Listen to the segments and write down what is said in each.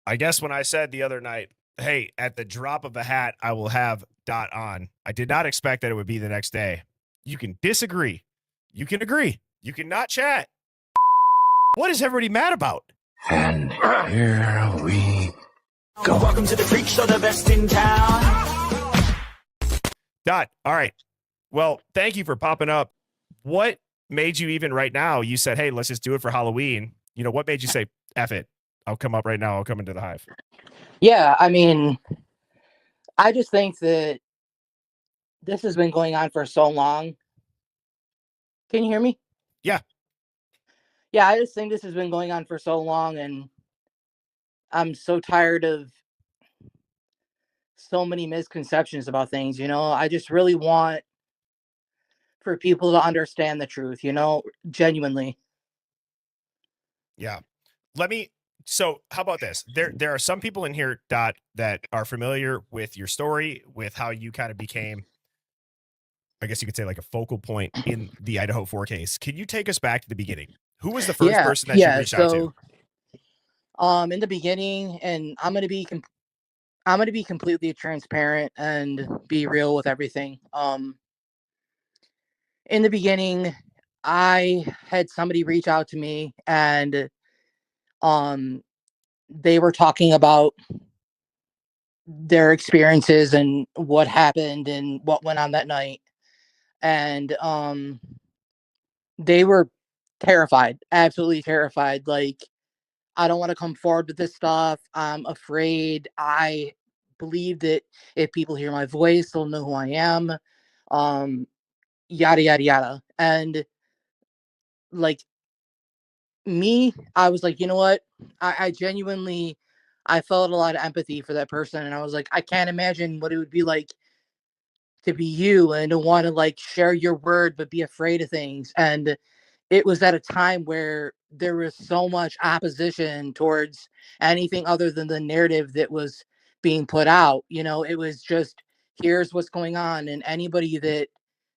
I guess when I said the other night, hey, at the drop of a hat, I will have dot on. I did not expect that it would be the next day. You can disagree. You can agree. You can not chat. What is everybody mad about? And here we go. Welcome to the freak show, the best in town. Dot. All right. Well, thank you for popping up. What made you even right now? You said, hey, let's just do it for Halloween. You know, what made you say, F it? I'll come up right now. I'll come into the Hive. Yeah, I mean, I just think that this has been going on for so long. Can you hear me? Yeah. Yeah, I just think this has been going on for so long, and I'm so tired of so many misconceptions about things, I just really want for people to understand the truth, genuinely. Yeah. So how about this? There are some people in here, Dot, that are familiar with your story, with how you kind of became, I guess you could say, like a focal point in the Idaho 4 case. Can you take us back to the beginning? Who was the first person that you reached out to? In the beginning, and I'm gonna be completely transparent and be real with everything. In the beginning, I had somebody reach out to me, and they were talking about their experiences and what happened and what went on that night. And they were terrified, absolutely terrified. Like, I don't want to come forward with this stuff. I'm afraid. I believe that if people hear my voice, they'll know who I am. Um, Yada yada yada. And like me, I was like, you know what? I genuinely I felt a lot of empathy for that person, and I was like, I can't imagine what it would be like to be you and to want to like share your word but be afraid of things. And it was at a time where there was so much opposition towards anything other than the narrative that was being put out. It was just, here's what's going on, and anybody that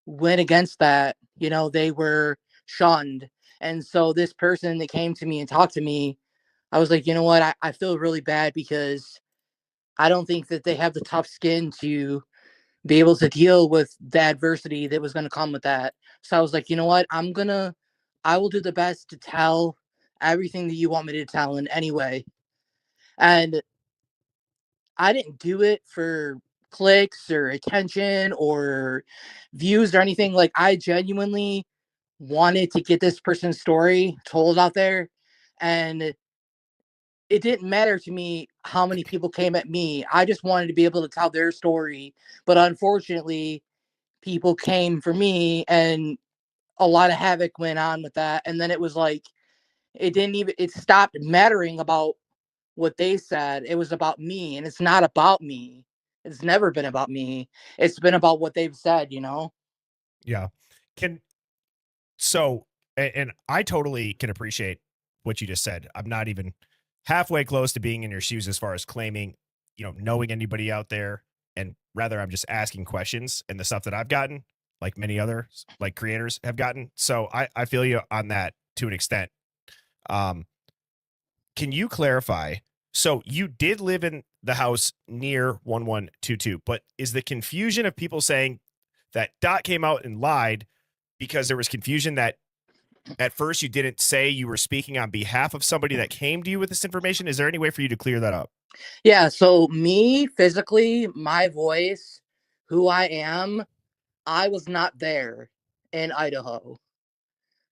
went against that, they were shunned. And so this person that came to me and talked to me, I was like, you know what, I feel really bad because I don't think that they have the tough skin to be able to deal with the adversity that was going to come with that. So I was like, you know what? I will do the best to tell everything that you want me to tell in any way. And I didn't do it for clicks or attention or views or anything. Like, I genuinely wanted to get this person's story told out there. And it didn't matter to me how many people came at me. I just wanted to be able to tell their story. But unfortunately, people came for me, and a lot of havoc went on with that. And then it was like, it stopped mattering about what they said. It was about me, and it's not about me. It's never been about me. It's been about what they've said. Yeah. Can so and I totally can appreciate what you just said. I'm not even halfway close to being in your shoes as far as claiming, knowing anybody out there, and rather I'm just asking questions and the stuff that I've gotten, like many other like creators have gotten. So I feel you on that to an extent. Um, can you clarify? So you did live in the house near 1122, but is the confusion of people saying that Dot came out and lied because there was confusion that at first you didn't say you were speaking on behalf of somebody that came to you with this information? Is there any way for you to clear that up? Yeah, so me physically, my voice, who I am, I was not there in Idaho.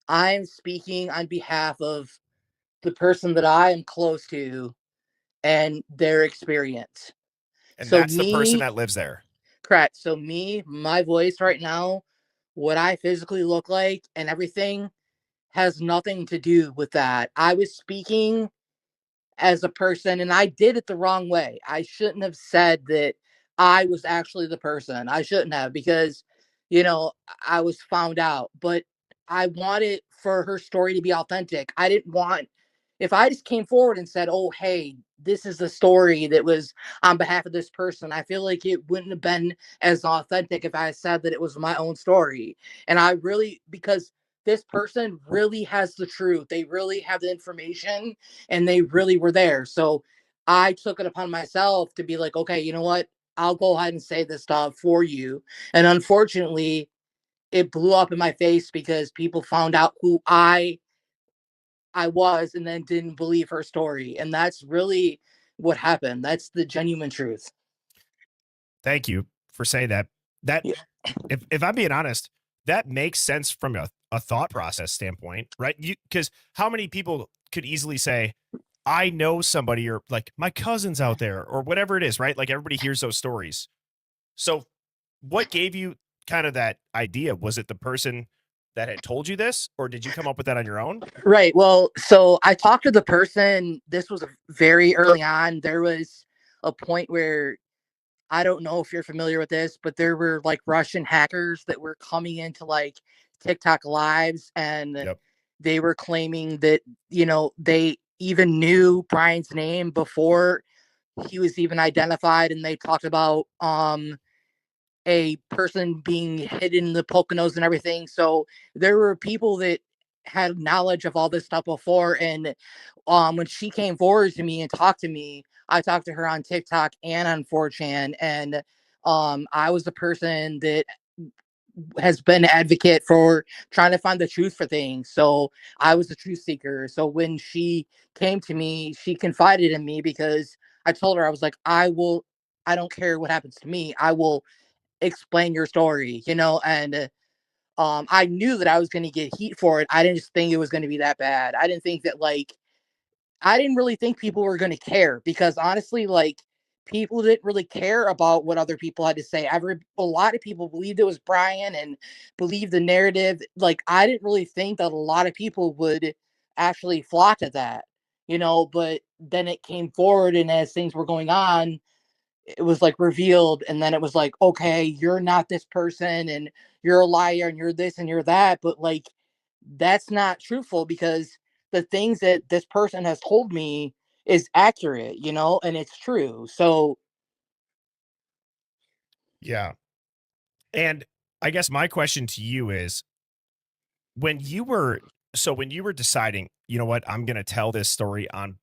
I'm speaking on behalf of the person that I am close to and their experience. And So that's the person me, that lives there. correct. So me, my voice right now, what I physically look like and everything has nothing to do with that. I was speaking as a person, and I did it the wrong way. I shouldn't have said that I was actually the person. I shouldn't have, because I was found out. But I wanted for her story to be authentic. I didn't want, if I just came forward and said, oh, hey, this is the story that was on behalf of this person, I feel like it wouldn't have been as authentic if I said that it was my own story. And I really, because this person really has the truth, they really have the information, and they really were there. So I took it upon myself to be like, okay, you know what? I'll go ahead and say this stuff for you. And unfortunately, it blew up in my face because people found out who I was and then didn't believe her story. And that's really what happened. That's the genuine truth. Thank you for saying that. That Yeah. if I'm being honest, that makes sense from a thought process standpoint, right? You because how many people could easily say, I know somebody, or like my cousin's out there, or whatever it is, right? Like everybody hears those stories. So what gave you kind of that idea? Was it the person that had told you this, or did you come up with that on your own? Right. Well, so I talked to the person. This was very early on. There was a point where I don't know if you're familiar with this, but there were like Russian hackers that were coming into like TikTok lives, and Yep. they were claiming that, they even knew Brian's name before he was even identified. And they talked about a person being hidden in the Poconos and everything. So there were people that had knowledge of all this stuff before. And when she came forward to me and talked to me, I talked to her on TikTok and on 4chan. And I was the person that has been an advocate for trying to find the truth for things. So I was the truth seeker. So when she came to me, she confided in me because I told her, I was like, I don't care what happens to me. I will explain your story, and I knew that I was going to get heat for it. I didn't just think it was going to be that bad. I didn't think that, like, I didn't really think people were going to care, because honestly, like, people didn't really care about what other people had to say. A lot of people believed it was Brian and believed the narrative. Like, I didn't really think that a lot of people would actually flock to that, but then it came forward, and as things were going on, it was like revealed, and then it was like, okay, you're not this person, and you're a liar, and you're this and you're that. But like, that's not truthful, because the things that this person has told me is accurate, and it's true. So Yeah. And I guess my question to you is, when you were when you were deciding, you know what, I'm going to tell this story on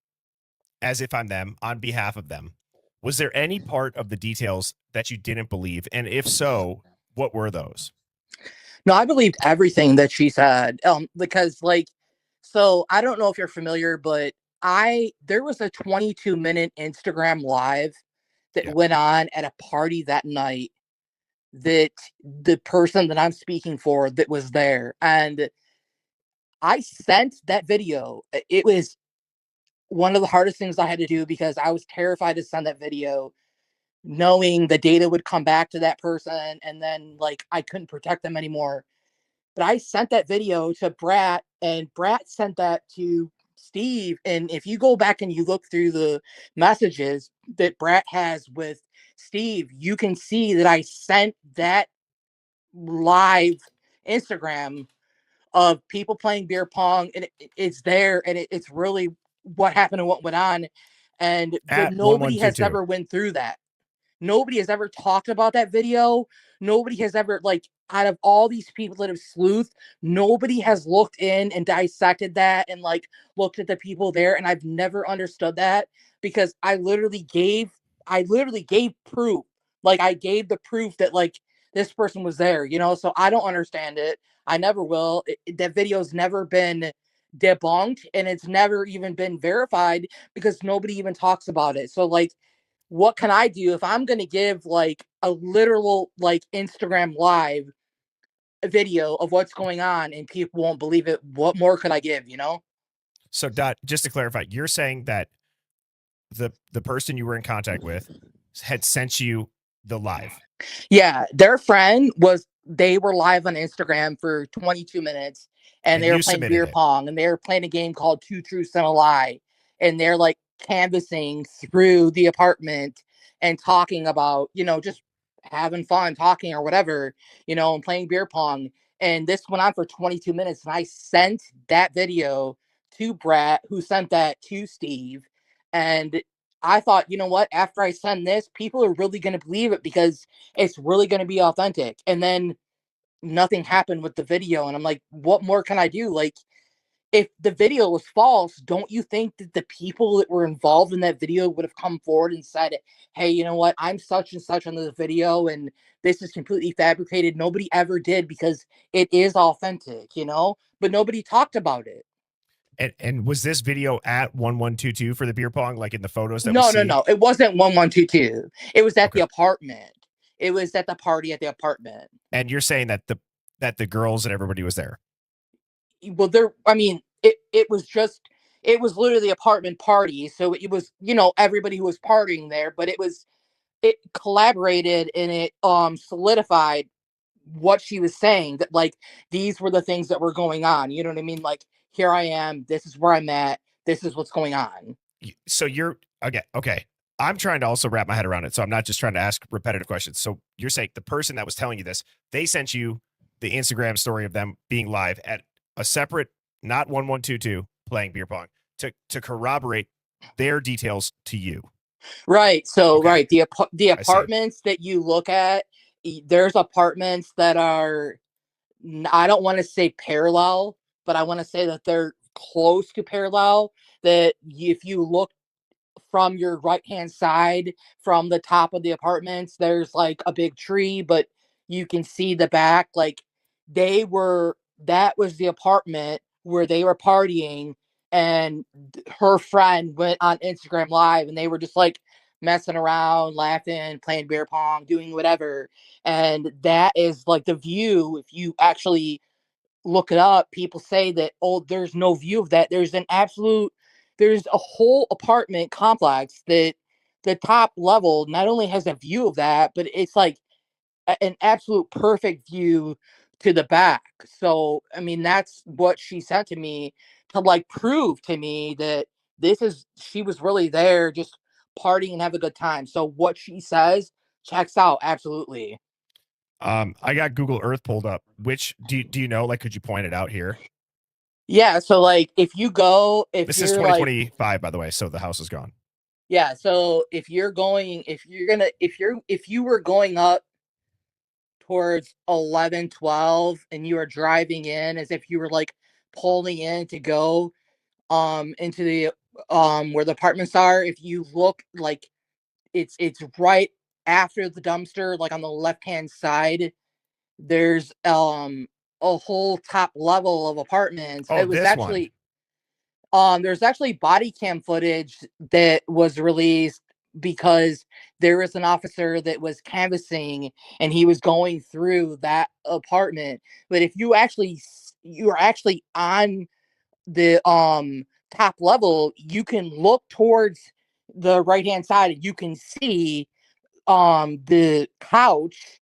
as if I'm them, on behalf of them, was there any part of the details that you didn't believe? And if so, what were those? no, I believed everything that she said. Because like, so I don't know if you're familiar, but there was a 22-minute Instagram live that Yeah. went on at a party that night, that the person that I'm speaking for that was there. And I sent that video. It was one of the hardest things I had to do, because I was terrified to send that video, knowing the data would come back to that person, and then like I couldn't protect them anymore. But I sent that video to Brat, and Brat sent that to Steve. And if you go back and you look through the messages that Brat has with Steve, you can see that I sent that live Instagram of people playing beer pong, and it's there, and it's really what happened and what went on. But At nobody has 1122. ever went through that. Nobody has ever talked about that video. Nobody has ever, like, out of all these people that have sleuthed, nobody has looked in and dissected that and like looked at the people there. And I've never understood that, because I literally gave proof. Like, I gave the proof that like this person was there, So I don't understand it. I never will. That video's never been debunked, and it's never even been verified, because nobody even talks about it. So like, what can I do if I'm going to give like a literal like Instagram live video of what's going on and people won't believe it? What more could I give? So Dot, just to clarify, you're saying that the person you were in contact with had sent you the live, Yeah, they were live on Instagram for 22 minutes, and and they were you playing submitted beer it. pong, and they were playing a game called Two Truths and a Lie. And they're like canvassing through the apartment and talking about, just having fun talking or whatever, and playing beer pong. And this went on for 22 minutes. And I sent that video to Brett, who sent that to Steve. And I thought, you know what? After I send this, people are really going to believe it, because it's really going to be authentic. And then nothing happened with the video. And I'm like, what more can I do? Like, if the video was false, don't you think that the people that were involved in that video would have come forward and said, hey, you know what, I'm such and such on this video and this is completely fabricated? Nobody ever did because it is authentic, you know, but nobody talked about it. And was this video at 1122 for the beer pong, like in the photos that we No, see? no, no. It wasn't 1122. It was at the Okay. apartment. It was at the party at the apartment. And you're saying that the girls and everybody was there. Well, I mean, it was just, it was literally the apartment party. So it was, you know, everybody who was partying there, but it collaborated and it solidified what she was saying, that like these were the things that were going on. You know what I mean? Like, here I am, this is where I'm at, this is what's going on. So you're okay. I'm trying to also wrap my head around it. So I'm not just trying to ask repetitive questions. So you're saying the person that was telling you this, they sent you the Instagram story of them being live at a separate, not 1122 playing beer pong to corroborate their details to you. Right. So, Okay. right. The apartments that you look at, there's apartments that are, I don't want to say parallel, but I want to say that they're close to parallel. That if you look from your right hand side from the top of the apartments, there's like a big tree, but you can see the back. Like that was the apartment where they were partying, and her friend went on Instagram Live and they were just like messing around, laughing, playing beer pong, doing whatever. And that is like the view. If you actually look it up, people say that, oh, there's no view of that. There's a whole apartment complex that the top level not only has a view of that, but it's like an absolute perfect view to the back. So, I mean, that's what she sent to me to like prove to me that she was really there just partying and have a good time. So what she says checks out. Absolutely. I got Google Earth pulled up. Which do you know? Like, could you point it out here? Yeah. So like, if this is 2025, like, by the way. So the house is gone. Yeah. So if you were going up towards 11, 12, and you are driving in as if you were like pulling in to go into the where the apartments are, if you look, like it's right after the dumpster, like on the left hand side, there's a whole top level of apartments. Oh, It was this one. actually there's actually body cam footage that was released because there was an officer that was canvassing and he was going through that apartment. But if you're actually on the top level, you can look towards the right hand side and you can see the couch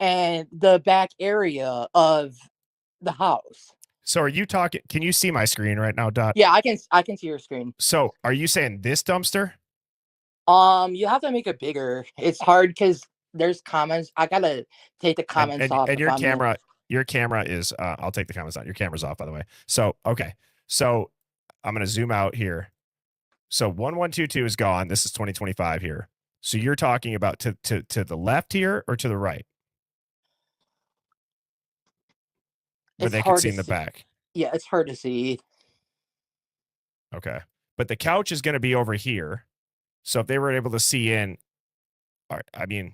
and the back area of the house. So are you talking? Can you see my screen right now, Dot? Yeah, I can see your screen. So are you saying this dumpster? You have to make it bigger. It's hard because there's comments. I gotta take the comments off. And your camera is I'll take the comments out. Your camera's off, by the way. So okay. So I'm gonna zoom out here. So 1122 is gone. This is 2025 here. So you're talking about to the left here or to the right? Where It's they can hard see to in the see. back. Yeah, it's hard to see. Okay. But the couch is gonna be over here. So if they were able to see in, I mean,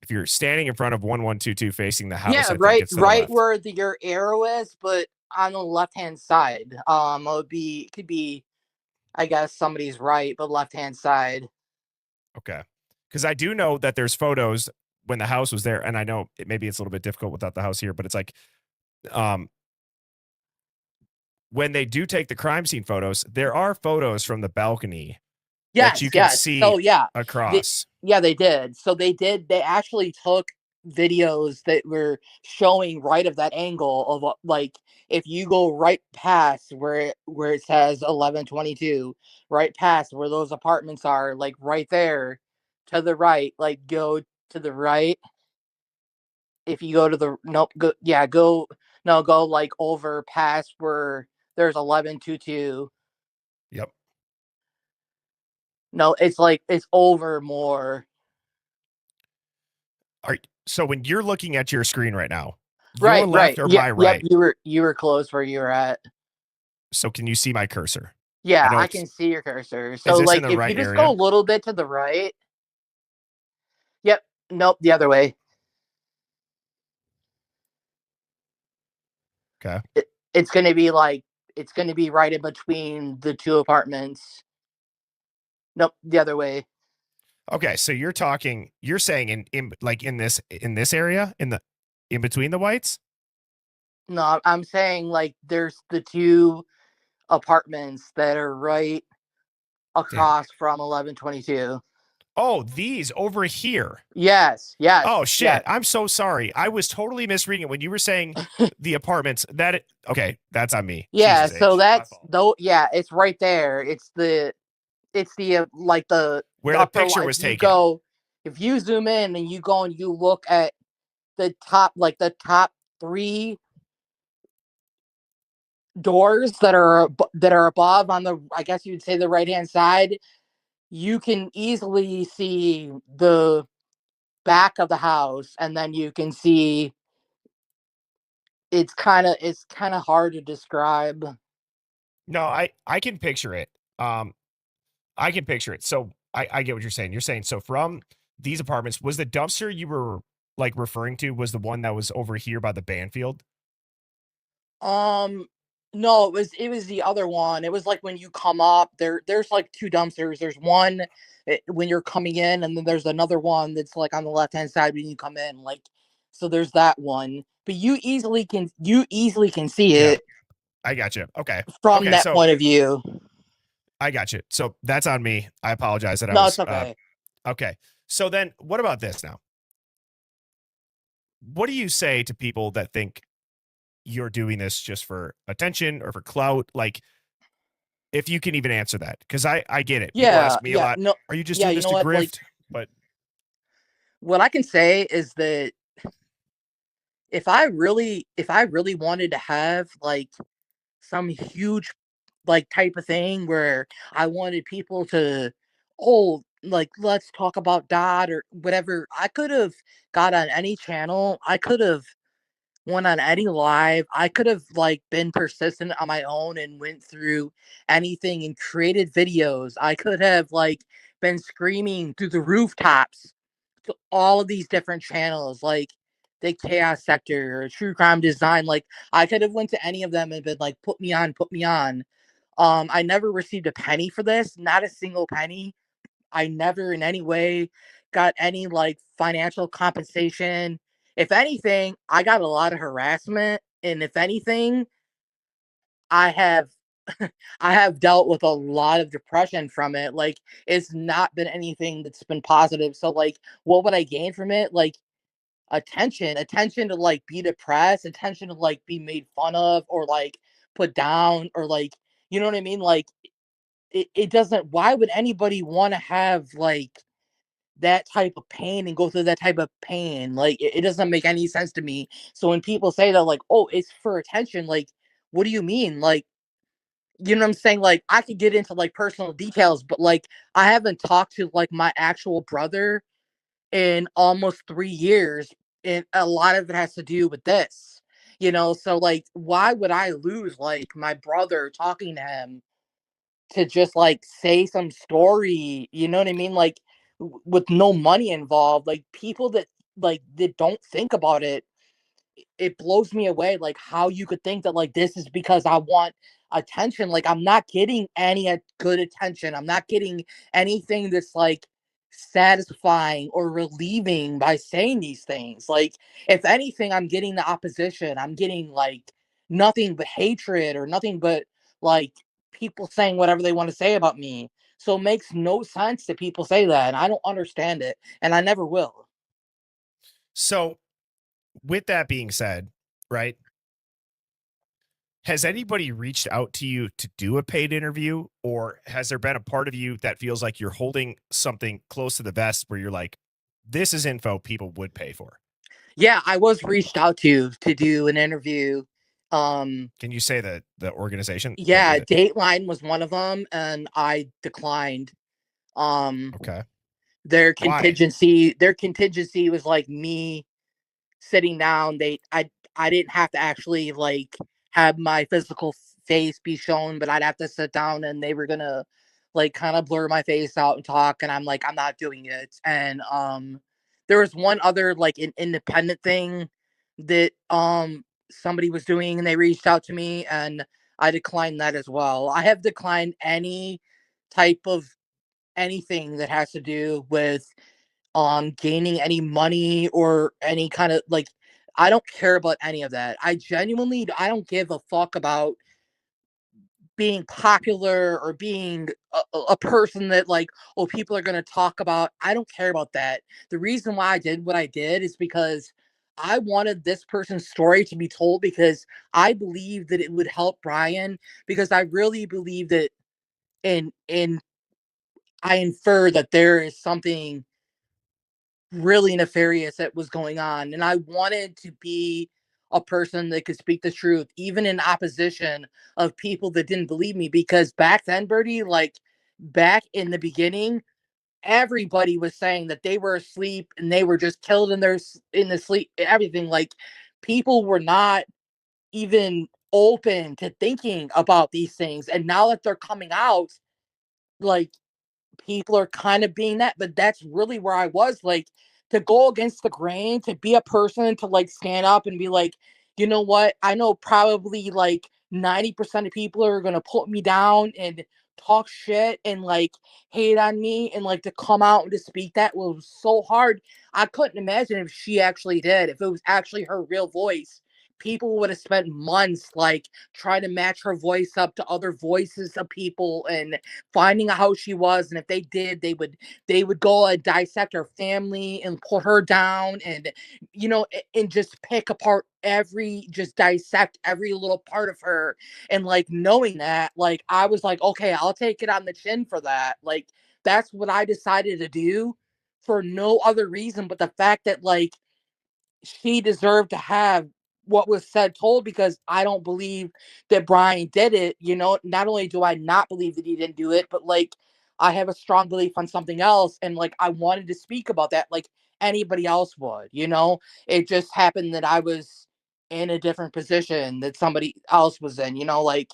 if you're standing in front of 1122 facing the house, Yeah, I think right, it's to the left. where your arrow is, but on the left hand side. It could be, I guess somebody's right, but left hand side. Okay. Because I do know that there's photos when the house was there, and I know maybe it's a little bit difficult without the house here, but it's like, when they do take the crime scene photos, there are photos from the balcony that you can see So yeah, across. they did. So they did. They actually took videos that were showing right of that angle of like, if you go right past where it says 1122, right past where those apartments are, like right there to the right, like go to the right. If you go to the nope, go yeah, go no, go like over past where there's 1122. Yep. No, it's like it's over more. So when you're looking at your screen right now, your Right, left right. or Yeah, my yep. right? You were close where you were at. So can you see my cursor? Yeah, know I it's can see your cursor. is So this in like the if you right just go a area? little bit to the right. Yep. Nope, the other way. Okay. It's gonna be like it's gonna be right in between the two apartments. Nope, the other way. Okay, so you're saying in like in this area in between the whites? No, I'm saying like there's the two apartments that are right Damn. across from 1122. Oh, these over here. Yes, yes, Oh shit. yes. I'm so sorry. I was totally misreading it when you were saying the apartments. Okay, that's on me. Yeah, Jesus so H. My that's fault. though. Yeah, it's right there. It's the like Where the the upper. picture If was you taken. go, if you zoom in and you go and you look at the top three doors that are above on the, I guess you would say, the right hand side, you can easily see the back of the house, and then you can see it's kind of hard to describe. No, I can picture it. I can picture it. So I get what you're saying. You're saying so from these apartments, was the dumpster you were like referring to was the one that was over here by the band field? Um, no, it was the other one. It was like when you come up there's like two dumpsters. There's one when you're coming in, and then there's another one that's like on the left hand side when you come in. Like, so there's that one, but you easily can see Yeah, it I got you. Okay. from Okay, that so point of view. I got you. So that's on me. I apologize that I No, it's was okay. okay. So then what about this now? What do you say to people that think you're doing this just for attention or for clout? Like if you can even answer that, because I get it. People Yeah, ask me a yeah, lot, no, are you just yeah. doing You this know to what? Like, grift? But what I can say is that if I really wanted to have like some huge like type of thing where I wanted people to, oh, like, let's talk about Dot or whatever, I could have got on any channel. I could have went on any live. I could have like been persistent on my own and went through anything and created videos. I could have like been screaming through the rooftops to all of these different channels, like the Chaos Sector or True Crime Design. Like, I could have went to any of them and been like, put me on, put me on. I never received a penny for this, not a single penny. I never in any way got any like financial compensation. If anything, I got a lot of harassment, and if anything, I have I have dealt with a lot of depression from it. Like, it's not been anything that's been positive. So like, what would I gain from it? Like, attention to like be depressed, attention to like be made fun of or like put down, or like, you know what I mean? Like, it doesn't, why would anybody want to have like that type of pain and go through that type of pain? Like, it doesn't make any sense to me. So when people say that, like, oh, it's for attention, like, what do you mean? Like, you know what I'm saying? Like, I could get into like personal details, but like, I haven't talked to like my actual brother in almost 3 years, and a lot of it has to do with this. So like, why would I lose like my brother talking to him to just like say some story, you know what I mean? Like, with no money involved, like people that don't think about it, it blows me away, like how you could think that like this is because I want attention. Like, I'm not getting any good attention. I'm not getting anything that's like satisfying or relieving by saying these things. Like, if anything, I'm getting the opposition. I'm getting like nothing but hatred, or nothing but like people saying whatever they want to say about me. So it makes no sense that people say that, and I don't understand it, and I never will. so with that being said, right? Has anybody reached out to you to do a paid interview, or has there been a part of you that feels like you're holding something close to the vest where you're like, this is info people would pay for? Yeah, I was reached out to do an interview. Can you say the organization? Is Yeah, it Dateline was one of them, and I declined. Um, okay? their Why? contingency, their contingency was like me sitting down. I didn't have to actually like have my face be shown, but I'd have to sit down and they were gonna like kind of blur my face out and talk, and I'm like, I'm not doing it. And there was one other like an independent thing that somebody was doing, and they reached out to me, and I declined that as well. I have declined any type of anything that has to do with gaining any money or any kind of like, I don't care about any of that. I don't give a fuck about being popular or being a person that like, oh, people are going to talk about. I don't care about that. The reason why I did what I did is because I wanted this person's story to be told, because I believe that it would help Brian, because I really believe that in I infer that there is something really nefarious that was going on, and I wanted to be a person that could speak the truth even in opposition of people that didn't believe me, because back then, Birdie, like back in the beginning, everybody was saying that they were asleep and they were just killed in the sleep, everything. Like, people were not even open to thinking about these things, and now that they're coming out, like, people are kind of being that, but that's really where I was. Like, to go against the grain, to be a person, to like stand up and be like, you know what? I know probably like 90% of people are gonna put me down and talk shit and like hate on me, and like to come out and to speak that was so hard. I couldn't imagine if she actually did, if it was actually her real voice. People would have spent months like trying to match her voice up to other voices of people and finding out how she was, and if they did, they would go and dissect her family and put her down, and and just pick apart just dissect every little part of her. And like, knowing that, like, I was like, okay, I'll take it on the chin for that. Like, that's what I decided to do, for no other reason but the fact that like she deserved to have what was said told, because I don't believe that Brian did it. Not only do I not believe that he didn't do it, but like, I have a strong belief on something else, and like, I wanted to speak about that like anybody else would. It just happened that I was in a different position that somebody else was in, like.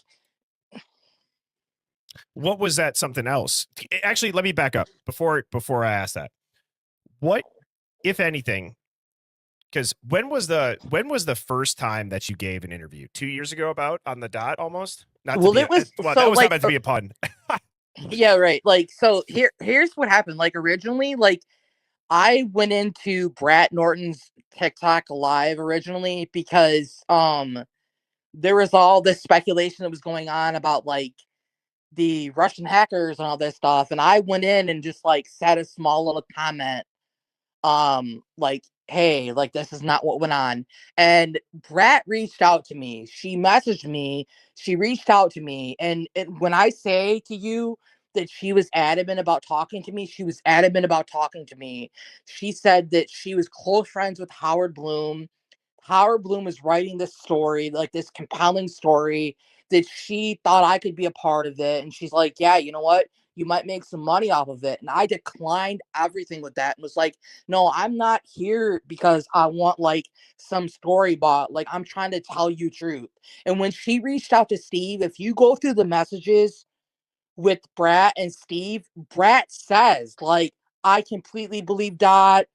What was that something else? Actually, let me back up before I ask that. What, if anything, because when was the first time that you gave an interview? 2 years ago, about on the dot, almost. Not to Well, be it was well, so that was not like meant to be a pun. yeah, right. Like, so here's what happened. Like, originally, like, I went into Brett Norton's TikTok live originally because there was all this speculation that was going on about like the Russian hackers and all this stuff, and I went in and just like said a small little comment, like, hey, like, this is not what went on. And Brat reached out to me, she messaged me, she reached out to me, and when I say to you that she was adamant about talking to me, she was adamant about talking to me. She said that she was close friends with Howard Bloom. Howard Bloom is writing this story, like this compelling story, that she thought I could be a part of it. And she's like, yeah, you know what? You might make some money off of it. And I declined everything with that and was like, no, I'm not here because I want like some story bot. Like, I'm trying to tell you truth. And when she reached out to Steve, if you go through the messages with Brat and Steve, Brat says, like, I completely believe Dot.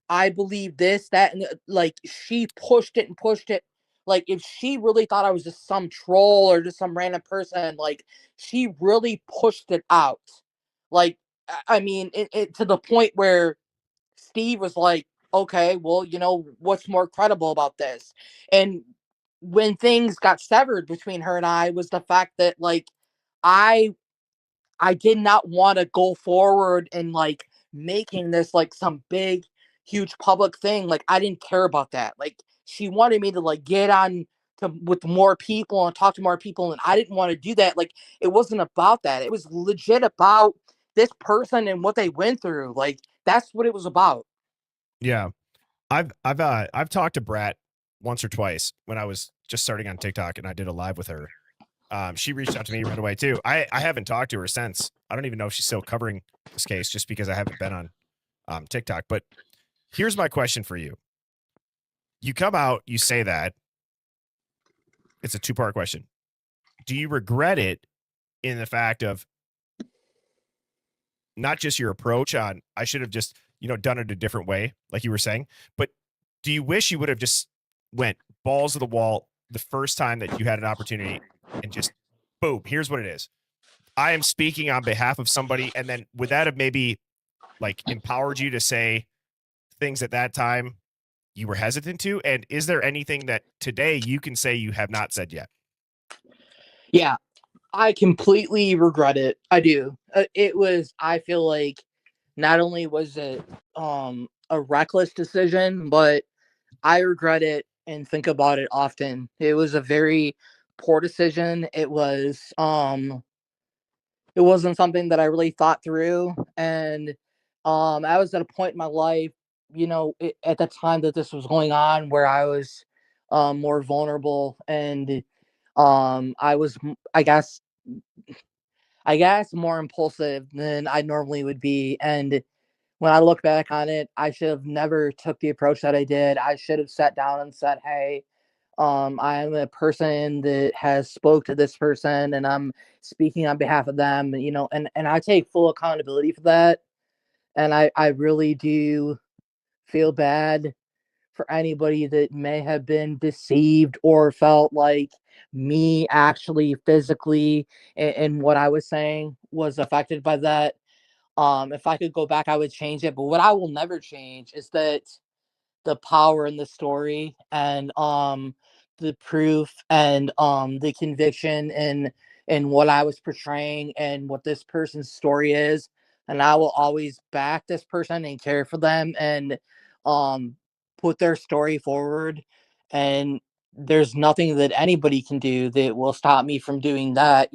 I believe this, that, and like, she pushed it and pushed it. Like, if she really thought I was just some troll or just some random person, like, she really pushed it out. Like, I mean, to the point where Steve was like, okay, well, what's more credible about this? And when things got severed between her and I was the fact that, like, I I did not want to go forward and like making this like some big, huge public thing. Like, I didn't care about that. Like, she wanted me to like get on to with more people and talk to more people, and I didn't want to do that. Like, it wasn't about that. It was legit about this person and what they went through. Like, that's what it was about. Yeah, I've talked to Brat once or twice when I was just starting on TikTok, and I did a live with her. She reached out to me right away too. I haven't talked to her since. I don't even know if she's still covering this case, just because I haven't been on TikTok. But here's my question for you. You come out, you say that. It's a two-part question. do you regret it in the fact of not just your approach on I should have just, done it a different way, like you were saying, but do you wish you would have just went balls to the wall the first time that you had an opportunity and just boom, here's what it is. I am speaking on behalf of somebody, and then would that have maybe like empowered you to say things at that time you were hesitant to? And is there anything that today you can say you have not said yet? Yeah, I completely regret it. I do. I feel like not only was it a reckless decision, but I regret it and think about it often. It was a very poor decision. It wasn't something that I really thought through, and I was at a point in my life, at the time that this was going on, where I was more vulnerable, and I was, I guess, more impulsive than I normally would be. And when I look back on it, I should have never took the approach that I did. I should have sat down and said, "Hey, I am a person that has spoke to this person, and I'm speaking on behalf of them." And I take full accountability for that. And I really do feel bad for anybody that may have been deceived or felt like me actually physically in what I was saying was affected by that. If I could go back, I would change it. But what I will never change is that the power in the story, and the proof, and the conviction in what I was portraying and what this person's story is. And I will always back this person and care for them, and um put their story forward. And there's nothing that anybody can do that will stop me from doing that,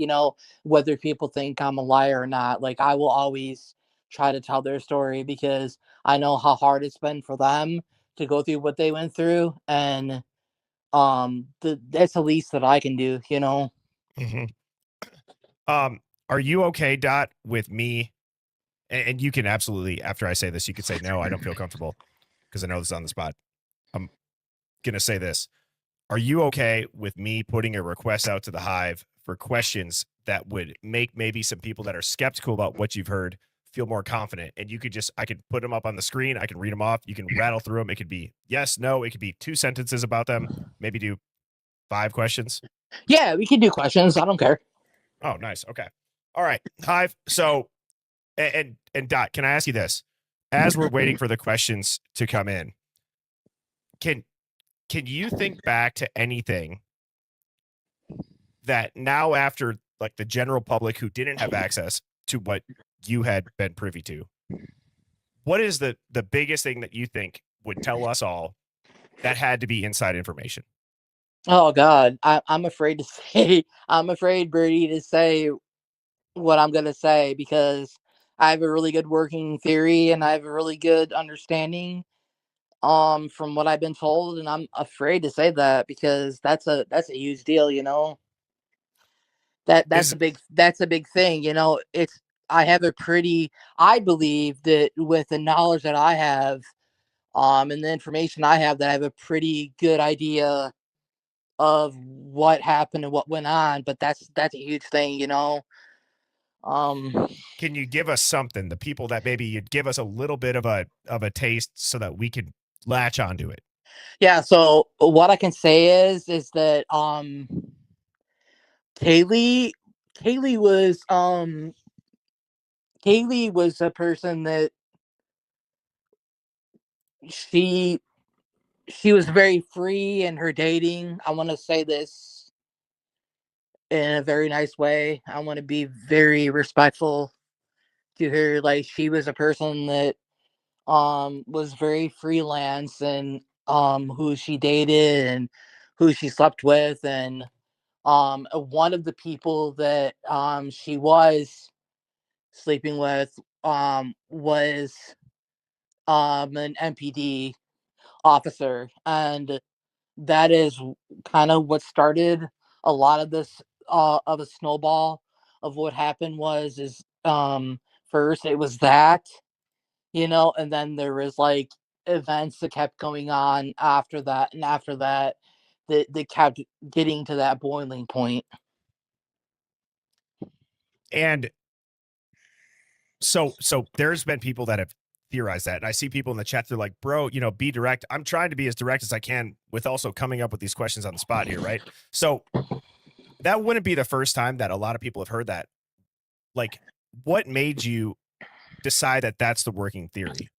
whether people think I'm a liar or not. Like, I will always try to tell their story, because I know how hard it's been for them to go through what they went through. And that's the least that I can do. Mhm. Are you okay, Dot, with me? And you can absolutely, after I say this, you could say, no, I don't feel comfortable because I know this is on the spot. I'm going to say this. Are you okay with me putting a request out to the Hive for questions that would make maybe some people that are skeptical about what you've heard feel more confident? And I could put them up on the screen. I can read them off. You can rattle through them. It could be yes, no. It could be 2 sentences about them. Maybe do 5 questions. Yeah, we can do questions. I don't care. Oh, nice. Okay. All right. Hive. So, and Dot, can I ask you this? As we're waiting for the questions to come in, can you think back to anything that now, after like the general public who didn't have access to what you had been privy to, what is the biggest thing that you think would tell us all that had to be inside information? Oh God, I'm afraid to say. I'm afraid, Birdie, to say what I'm gonna say, because I have a really good working theory and I have a really good understanding from what I've been told, and I'm afraid to say that, because that's a huge deal. Is That's a big thing. It's I have a pretty I believe that with the knowledge that I have, and the information I have, that I have a pretty good idea of what happened and what went on. But that's a huge thing. Um can you give us something, the people that maybe you'd give us a little bit of a taste so that we could latch onto it? yeah, so what I can say is that Kaylee Kaylee was Kaylee was a person that she she was very free in her dating. I want to say this in a very nice way. I want to be very respectful to her. Like, she was a person that was very freelance, and who she dated and who she slept with. And one of the people that she was sleeping with was an MPD officer. And that is kind of what started a lot of this, of a snowball of what happened. First it was that, and then there was like events that kept going on after that, and after that, that kept getting to that boiling point. And so there's been people that have theorized that. And I see people in the chat, they're like, bro, be direct. I'm trying to be as direct as I can with also coming up with these questions on the spot here, right? So that wouldn't be the first time that a lot of people have heard that. Like, what made you decide that that's the working theory?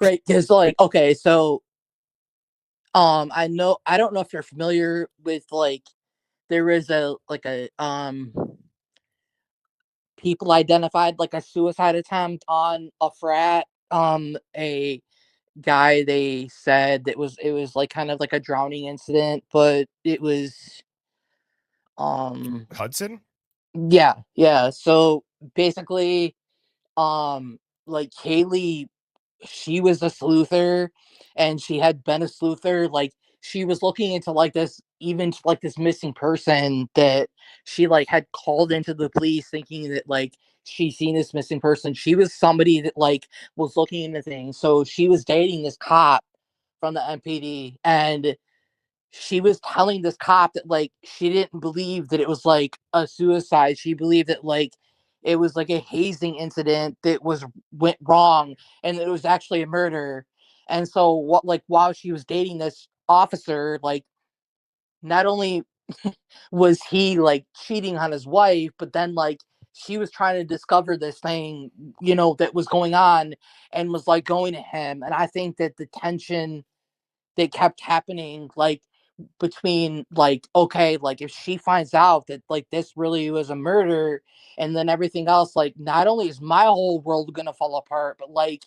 Right, because like, okay, so I don't know if you're familiar with like there is a people identified like a suicide attempt on a frat. A guy, they said it was like kind of like a drowning incident, but it was Hudson? yeah. So basically, like Kaylee, she was a sleuther, and she had been a sleuther. Like she was looking into like this, even like this missing person that she like had called into the police, thinking that like she seen this missing person. She was somebody that like was looking into things. So she was dating this cop from the MPD, and she was telling this cop that like she didn't believe that it was like a suicide. She believed that like it was like a hazing incident that went wrong, and it was actually a murder. And so what, like while she was dating this officer, like not only was he like cheating on his wife, but then like she was trying to discover this thing, that was going on, and was like going to him. And I think that the tension that kept happening, like between like, okay, like if she finds out that like this really was a murder, and then everything else, like not only is my whole world gonna fall apart, but like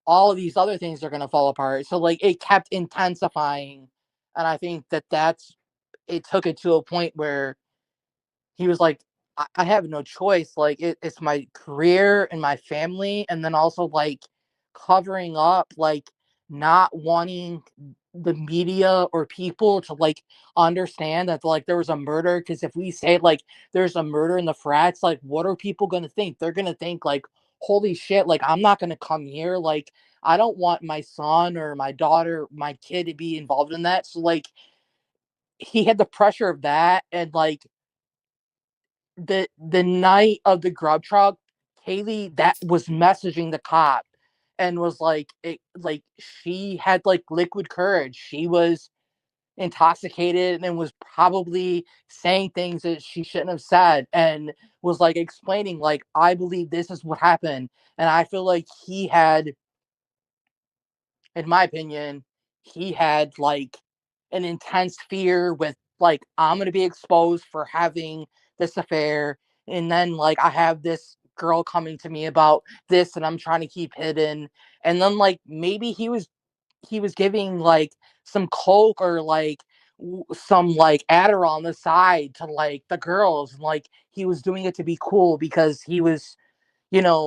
all of these other things are gonna fall apart. So like it kept intensifying, and I think that it took it to a point where he was like, I have no choice. Like it's my career and my family, and then also like covering up, like not wanting the media or people to like understand that like there was a murder. Because if we say like there's a murder in the frats, like what are people gonna think? They're gonna think like, holy shit, like I'm not gonna come here. Like I don't want my son or my daughter, my kid to be involved in that. So like he had the pressure of that, and like the night of the grub truck, Kaylee that was messaging the cop, and was like like she had like liquid courage. She was intoxicated and was probably saying things that she shouldn't have said, and was like explaining like, I believe this is what happened. And I feel like he had, in my opinion, he had like an intense fear with like, I'm gonna be exposed for having this affair, and then like I have this girl coming to me about this, and I'm trying to keep hidden. And then like maybe he was giving like some coke or like some like Adderall on the side to like the girls, and like he was doing it to be cool because he was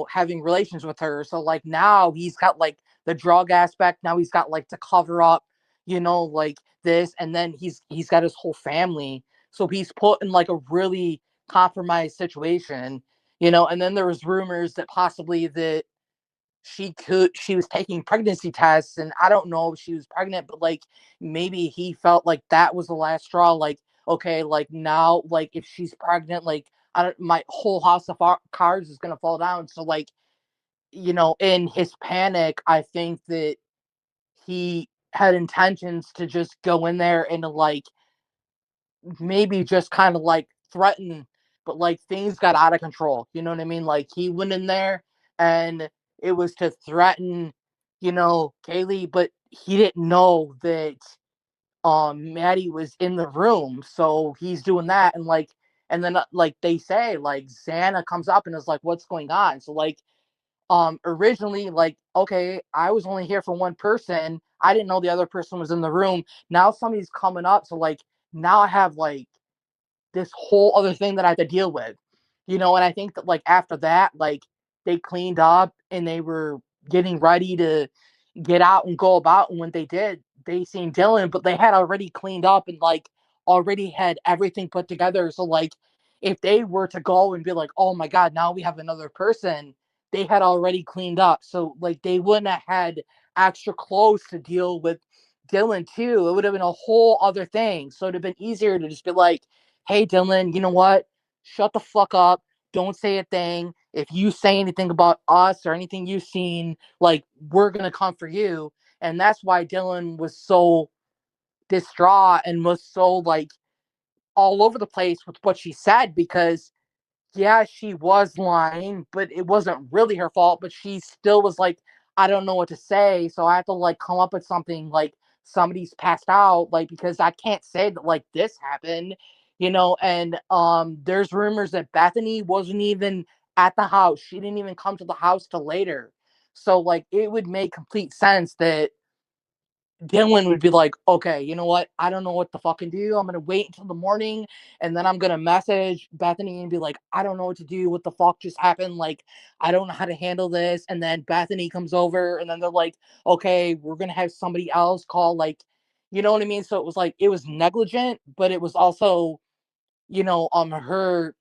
having relations with her. So like now he's got like the drug aspect. Now he's got like to cover up, like this, and then he's got his whole family. So he's put in like a really compromised situation, and then there was rumors that possibly that she was taking pregnancy tests, and I don't know if she was pregnant, but like maybe he felt like that was the last straw. Like, okay, like now, like if she's pregnant, like I don't, my whole house of cards is gonna fall down. So like, in his panic, I think that he had intentions to just go in there and like maybe just kind of like threaten, but like things got out of control. You know what I mean? Like he went in there, and it was to threaten, Kaylee, but he didn't know that Maddie was in the room. So he's doing that, and like, and then like they say, like Xana comes up and is like, what's going on? So like originally, like, okay, I was only here for one person. I didn't know the other person was in the room. Now somebody's coming up, so like now I have like this whole other thing that I had to deal with, and I think that like after that, like they cleaned up and they were getting ready to get out and go about. And when they did, they seen Dylan, but they had already cleaned up and like already had everything put together. So like if they were to go and be like, oh my God, now we have another person, they had already cleaned up. So like they wouldn't have had extra clothes to deal with Dylan too. It would have been a whole other thing. So it'd have been easier to just be like, hey Dylan, you know what? Shut the fuck up. don't say a thing. If you say anything about us or anything you've seen, like, we're gonna come for you. And that's why Dylan was so distraught and was so like all over the place with what she said, because yeah, she was lying, but it wasn't really her fault. But she still was like, I don't know what to say, so I have to like come up with something like somebody's passed out, like, because I can't say that like this happened, you know. And there's rumors that Bethany wasn't even at the house. She didn't even come to the house till later. So like it would make complete sense that Dylan would be like, okay, you know what? I don't know what to fucking do. I'm gonna wait until the morning, and then I'm gonna message Bethany and be like, I don't know what to do. What the fuck just happened? Like, I don't know how to handle this. And then Bethany comes over, and then they're like, okay, we're gonna have somebody else call. Like, you know what I mean? So it was like it was negligent, but it was also, her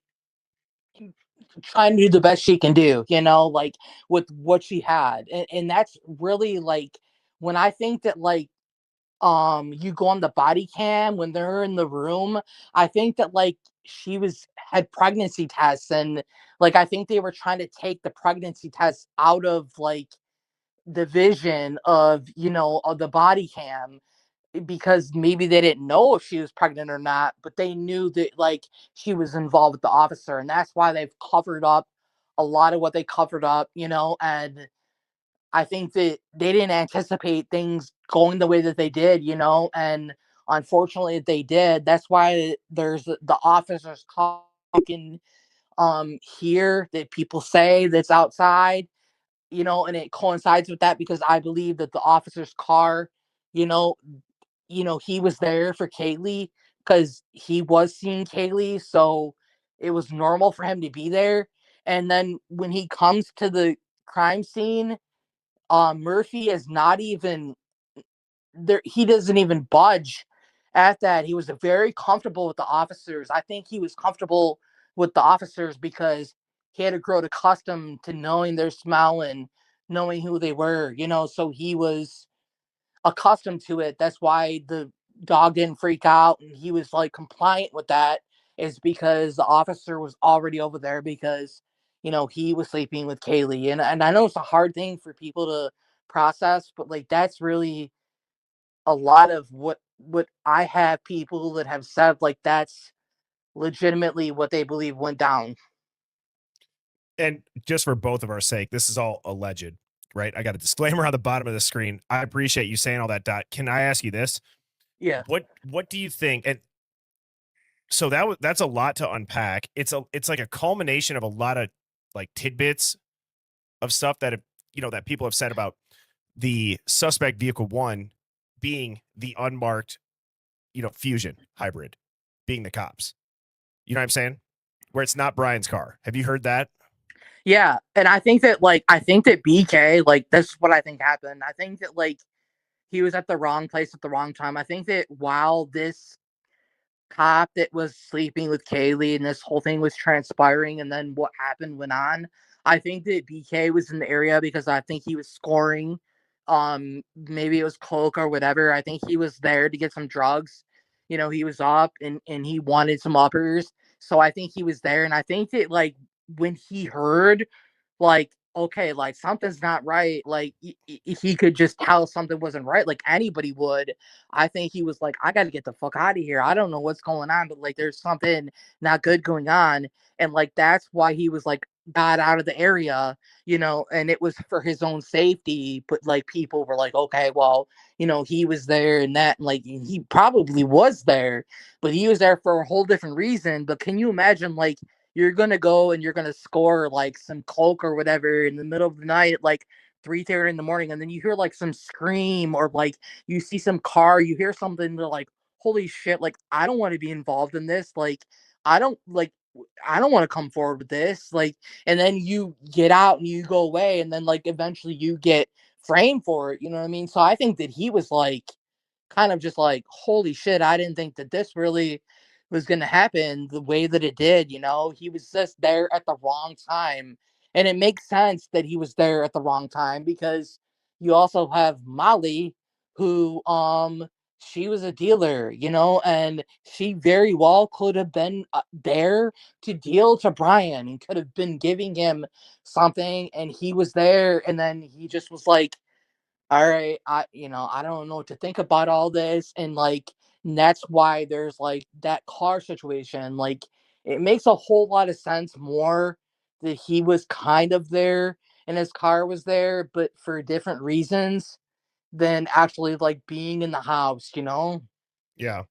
trying to do the best she can do, like with what she had. And that's really like when I think that like you go on the body cam when they're in the room, I think that like she had pregnancy tests, and like I think they were trying to take the pregnancy tests out of like the vision of the body cam, because maybe they didn't know if she was pregnant or not, but they knew that like she was involved with the officer, and that's why they've covered up a lot of what they covered up, and I think that they didn't anticipate things going the way that they did, and unfortunately they did. That's why there's the officers talking here that people say that's outside, and it coincides with that because I believe that the officer's car, you know, he was there for Kaylee because he was seeing Kaylee, so it was normal for him to be there. And then when he comes to the crime scene, Murphy is not even there. He doesn't even budge at that. He was very comfortable with the officers. I think he was comfortable with the officers because he had to grow accustomed to knowing their smell and knowing who they were, so he was accustomed to it. That's why the dog didn't freak out and he was like compliant with that, is because the officer was already over there because he was sleeping with Kaylee. And I know it's a hard thing for people to process, but like that's really a lot of what I have people that have said, like that's legitimately what they believe went down. And just for both of our sake, this is all alleged, right? I got a disclaimer on the bottom of the screen. I appreciate you saying all that, Dot. Can I ask you this? Yeah. What do you think? And so that's a lot to unpack. It's like a culmination of a lot of like tidbits of stuff that have, that people have said about the suspect vehicle one being the unmarked, Fusion hybrid, being the cops. You know what I'm saying? Where it's not Brian's car. Have you heard that? Yeah, and I think that BK, like, this is what I think happened. I think that like he was at the wrong place at the wrong time. I think that while this cop that was sleeping with Kaylee and this whole thing was transpiring and then what happened went on, I think that BK was in the area because I think he was scoring. Maybe it was coke or whatever. I think he was there to get some drugs. He was up and he wanted some uppers. So I think he was there. And I think that like when he heard like, okay, like something's not right, like he could just tell something wasn't right, like anybody would. I think he was like, I got to get the fuck out of here. I don't know what's going on, but like there's something not good going on. And like that's why he was like got out of the area, and it was for his own safety. But like people were like, okay, well, he was there and that, and like he probably was there, but he was there for a whole different reason. But can you imagine like you're gonna go and you're gonna score like some coke or whatever in the middle of the night at like 3:30 in the morning, and then you hear like some scream or like you see some car, you hear something, they're like, holy shit, like I don't want to be involved in this. Like I don't like I don't want to come forward with this. Like, and then you get out and you go away, and then like eventually you get framed for it. You know what I mean? So I think that he was like kind of just like, holy shit, I didn't think that this really was going to happen the way that it did. He was just there at the wrong time. And it makes sense that he was there at the wrong time because you also have Molly, who she was a dealer, and she very well could have been there to deal to Brian and could have been giving him something, and he was there, and then he just was like, all right, I don't know what to think about all this. And like, and that's why there's like that car situation. Like, it makes a whole lot of sense more that he was kind of there and his car was there, but for different reasons than actually like being in the house. Yeah.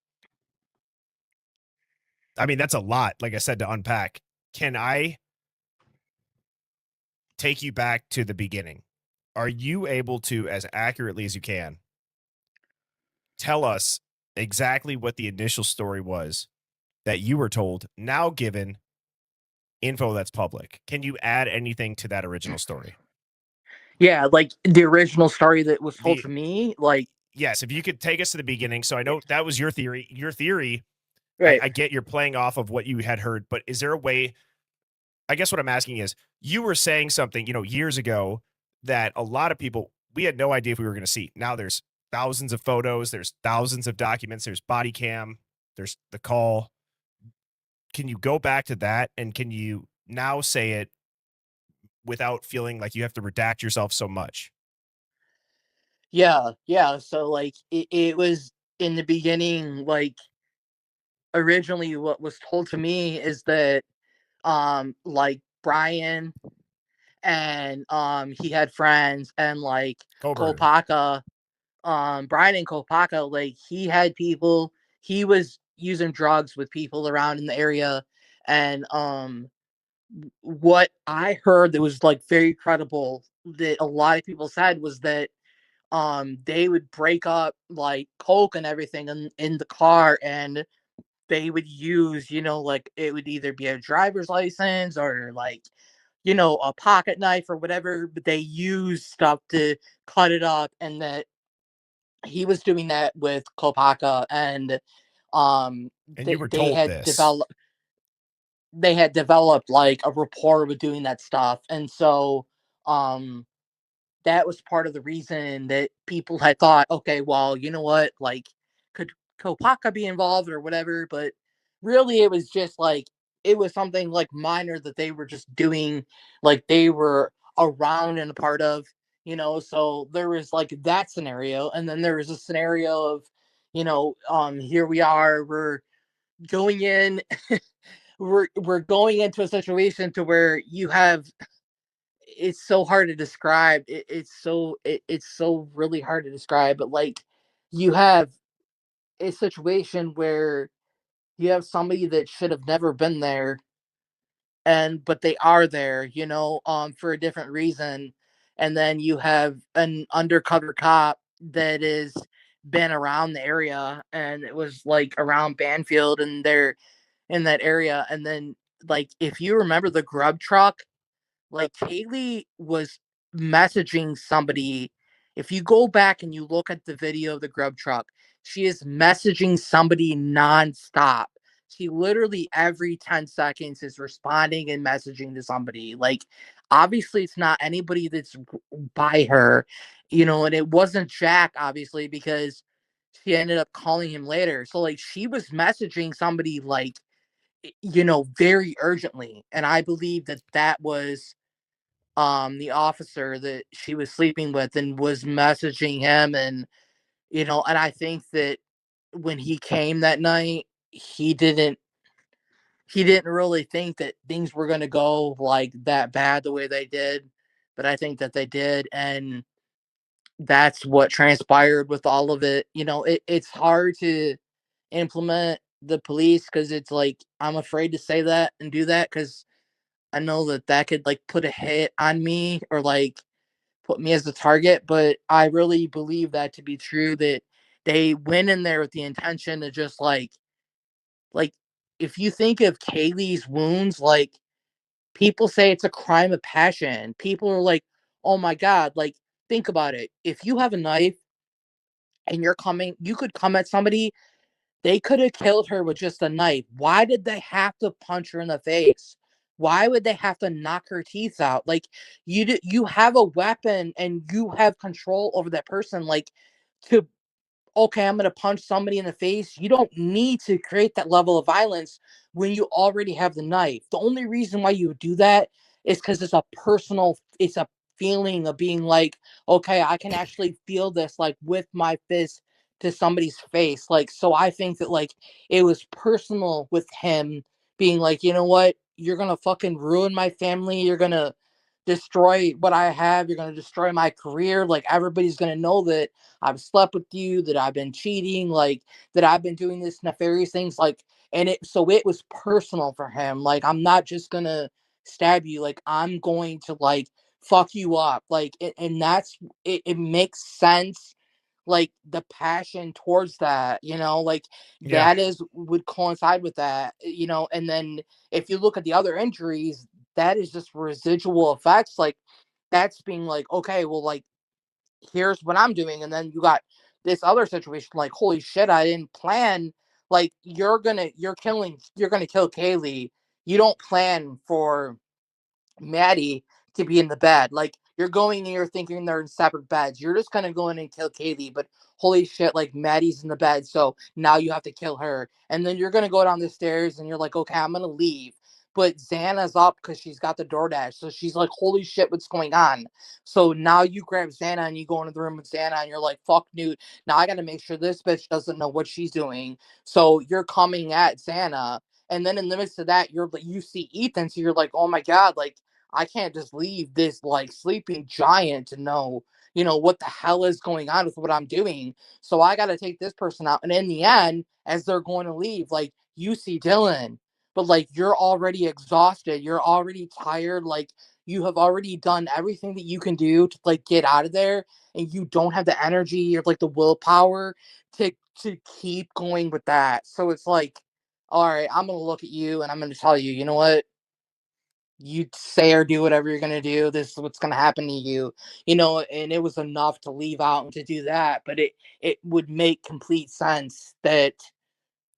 I mean, that's a lot, like I said, to unpack. Can I take you back to the beginning? Are you able to, as accurately as you can, tell us exactly what the initial story was that you were told, now given info that's public? Can you add anything to that original story? Yeah, like the original story that was told The to me, like, Yes, if you could take us to the beginning. So I know that was your theory. Your theory, right. I get you're playing off of what you had heard, but is there a way? I guess what I'm asking is, you were saying something, years ago that a lot of people, we had no idea if we were going to see. Now there's thousands of photos, there's thousands of documents, there's body cam, there's the call. Can you go back to that, and can you now say it without feeling like you have to redact yourself so much? Yeah, yeah. So like it was in the beginning, like originally what was told to me is that like Brian and he had friends and like Coburn. Kopaka, Brian and Kopaka, like he had people, he was using drugs with people around in the area. And what I heard that was like very credible that a lot of people said was that they would break up like coke and everything in the car, and they would use, like it would either be a driver's license or like, a pocket knife or whatever, but they use stuff to cut it up, and that he was doing that with Kopaka. And And you they, were they told had this. developed they had developed like a rapport with doing that stuff. And so um that was part of the reason that people had thought, okay, well, you know what, like, could Kopaka be involved or whatever? But really, it was just like, it was something like minor that they were just doing, like they were around and a part of. So there was like that scenario, and then there was a scenario of, here we are, we're going in, we're going into a situation to where you have, it's so hard to describe. It's so really hard to describe. But like, you have a situation where you have somebody that should have never been there, and but they are there, for a different reason. And then you have an undercover cop that is been around the area, and it was like around Banfield, and they're in that area. And then, like, if you remember the grub truck, like Kaylee was messaging somebody. If you go back and you look at the video of the grub truck, she is messaging somebody nonstop. She literally every 10 seconds is responding and messaging to somebody. Like, obviously, it's not anybody that's by her, and it wasn't Jack, obviously, because she ended up calling him later. So, like, she was messaging somebody, like, very urgently. And I believe that that was the officer that she was sleeping with, and was messaging him. And and I think that when he came that night, he didn't really think that things were going to go like that bad the way they did, but I think that they did. And that's what transpired with all of it. It's hard to implement the police, because it's like, I'm afraid to say that and do that, because I know that that could like put a hit on me, or like put me as the target. But I really believe that to be true, that they went in there with the intention to just like if you think of Kaylee's wounds, like, people say it's a crime of passion. People are like, "Oh my god, like, think about it. If you have a knife and you could come at somebody, they could have killed her with just a knife. Why did they have to punch her in the face? Why would they have to knock her teeth out? Like, you have a weapon and you have control over that person, like, to okay, I'm going to punch somebody in the face. You don't need to create that level of violence when you already have the knife. The only reason why you would do that is because it's a feeling of being like, okay, I can actually feel this like with my fist to somebody's face. Like, so I think that like it was personal with him being like, you know what? You're going to fucking ruin my family. You're going to destroy what I have. You're going to destroy my career. Like, everybody's going to know that I've slept with you, that I've been cheating, like that I've been doing this nefarious things, like, and it was personal for him. Like, I'm not just gonna stab you, like I'm going to like fuck you up, like, and that's it makes sense. Like the passion towards that, like Yeah. that is would coincide with that, and then if you look at the other injuries, that is just residual effects. Like that's being like, okay, well, like here's what I'm doing. And then you got this other situation like, holy shit, I didn't plan. Like you're gonna kill Kaylee. You don't plan for Maddie to be in the bed. Like you're going and you're thinking they're in separate beds. You're just gonna go in and kill Kaylee, but holy shit, like Maddie's in the bed, so now you have to kill her. And then you're gonna go down the stairs and you're like, okay, I'm gonna leave. But Xana's up because she's got the DoorDash. So she's like, holy shit, what's going on? So now you grab Xana and you go into the room with Xana and you're like, fuck Newt. Now I gotta make sure this bitch doesn't know what she's doing. So you're coming at Xana. And then in the midst of that, you see Ethan, so you're like, oh my god, like I can't just leave this like sleeping giant to know, what the hell is going on with what I'm doing. So I got to take this person out. And in the end, as they're going to leave, like you see Dylan, but like you're already exhausted. You're already tired. Like you have already done everything that you can do to like get out of there. And you don't have the energy or like the willpower to keep going with that. So it's like, all right, I'm going to look at you and I'm going to tell you, you know what? You say or do whatever you're gonna do. This is what's gonna happen to you, And it was enough to leave out and to do that, but it would make complete sense that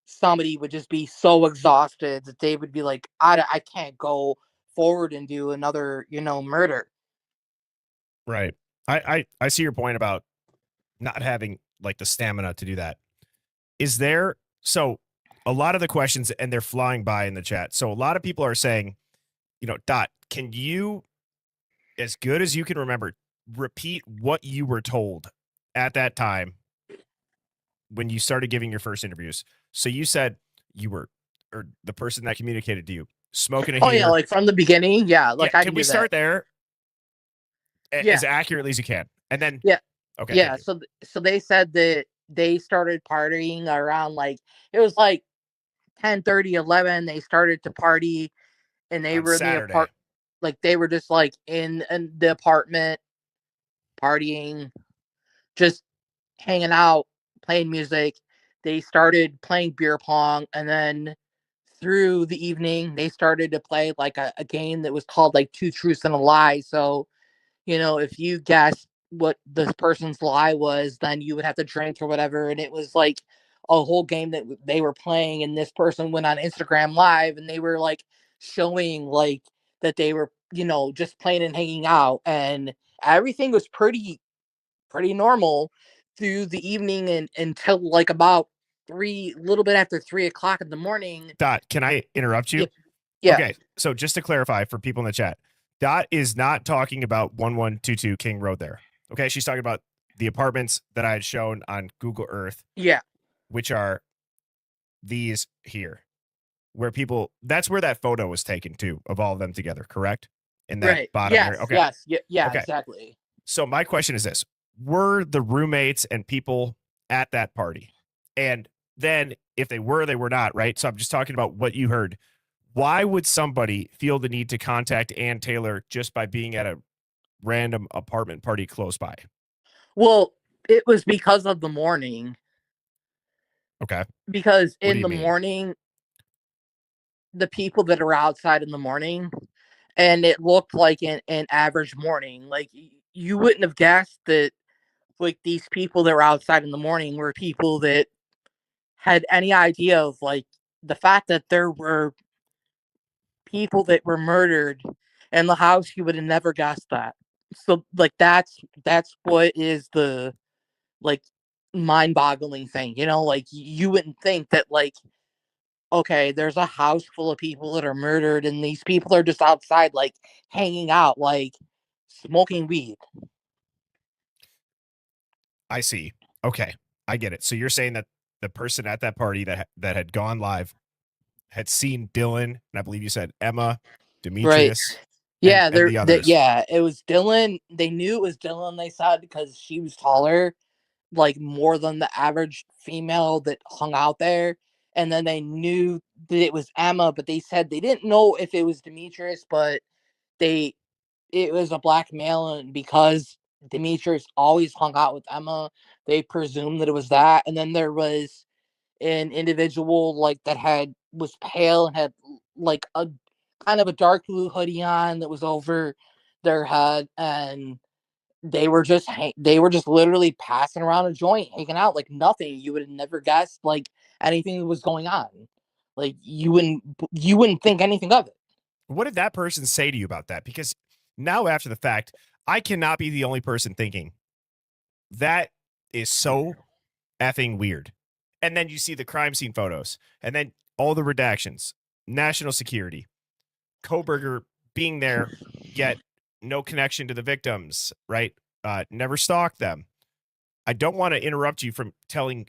somebody would just be so exhausted that they would be like, I can't go forward and do another, murder. Right. I see your point about not having like the stamina to do that. Is there so a lot of the questions and they're flying by in the chat. So a lot of people are saying, Dot, can you, as good as you can remember, repeat what you were told at that time when you started giving your first interviews? So you said you were, or the person that communicated to you, smoking a Oh yeah, heater. like from the beginning, yeah. Like Yeah, I can can we do start that. there Yeah, as accurately as you can? And then, yeah, okay, thank yeah. you. So they said that they started partying around like it was like 10:30, 11. They started to party and they On were in the Saturday. apart like they were just like in the apartment partying, just hanging out, playing music. They started playing beer pong, and then through the evening they started to play like a game that was called like Two Truths and a Lie. So if you guessed what this person's lie was, then you would have to drink or whatever. And it was like a whole game that they were playing. And this person went on Instagram Live and they were like showing like that they were, just playing and hanging out. And everything was pretty normal through the evening and until like about little bit after 3 o'clock in the morning. Dot, can I interrupt you? Yeah. Yeah. Okay, so just to clarify for people in the chat, Dot is not talking about 1122 King Road there. Okay, she's talking about the apartments that I had shown on Google Earth, Yeah. which are these here, where people, that's where that photo was taken too, of all of them together, correct? In that Right. bottom Yes. area. Okay. Yes. Yeah. Yeah. Okay. Exactly. So my question is this: were the roommates and people at that party? And then if they were not, right? So I'm just talking about what you heard. Why would somebody feel the need to contact Ann Taylor just by being at a random apartment party close by? Well, it was because of the morning. Okay. Because What do in you the mean? morning, the people that are outside in the morning, and it looked like an average morning. Like you wouldn't have guessed that like these people that were outside in the morning were people that had any idea of like the fact that there were people that were murdered in the house. You would have never guessed that. So like that's what is the like mind-boggling thing, you know, like you wouldn't think that, like, okay, there's a house full of people that are murdered and these people are just outside, like, hanging out, like, smoking weed. I see. Okay, I get it. So you're saying that the person at that party that had gone live had seen Dylan, and I believe you said Emma, Right. Demetrius, and Yeah, the others. yeah, it was Dylan. They knew it was Dylan, they said, because she was taller, like more than the average female that hung out there. And then they knew that it was Emma, but they said they didn't know if it was Demetrius, but they it was a black male, and because Demetrius always hung out with Emma, they presumed that it was that. And then there was an individual like that was pale and had like a kind of a dark blue hoodie on that was over their head, and they were just literally passing around a joint, hanging out like nothing. You would have never guessed like anything was going on. Like you wouldn't think anything of it. What did that person say to you about that? Because now after the fact, I cannot be the only person thinking that is so effing weird. And then you see the crime scene photos, and then all the redactions, national security, Koberger being there, yet no connection to the victims, right? Never stalked them. I don't want to interrupt you from telling,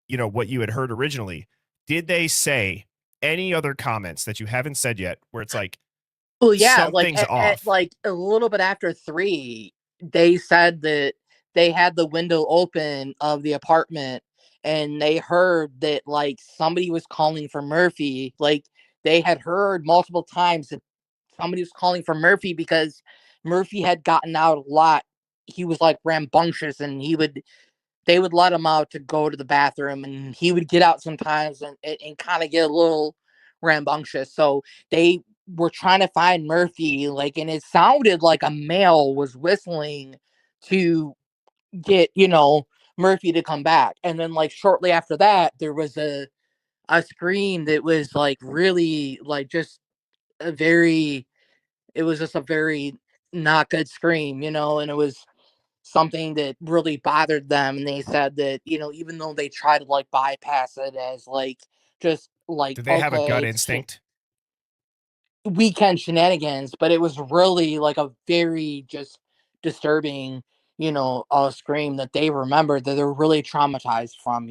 what you had heard originally. Did they say any other comments that you haven't said yet where it's like, Well, yeah, like something's at off? like a little bit after 3, they said that they had the window open of the apartment and they heard that like somebody was calling for Murphy. Like they had heard multiple times that somebody was calling for Murphy because Murphy had gotten out a lot. He was like rambunctious, and they would let him out to go to the bathroom, and he would get out sometimes and kind of get a little rambunctious. So they were trying to find Murphy, like, and it sounded like a male was whistling to get, Murphy to come back. And then like shortly after that, there was a scream that was like really like just a very it was just a very not good scream, and it was something that really bothered them. And they said that, even though they tried to like bypass it as like just like, Did they have a okay, gut it's instinct? weekend shenanigans, but it was really like a very just disturbing, a scream that they remembered that they're really traumatized from.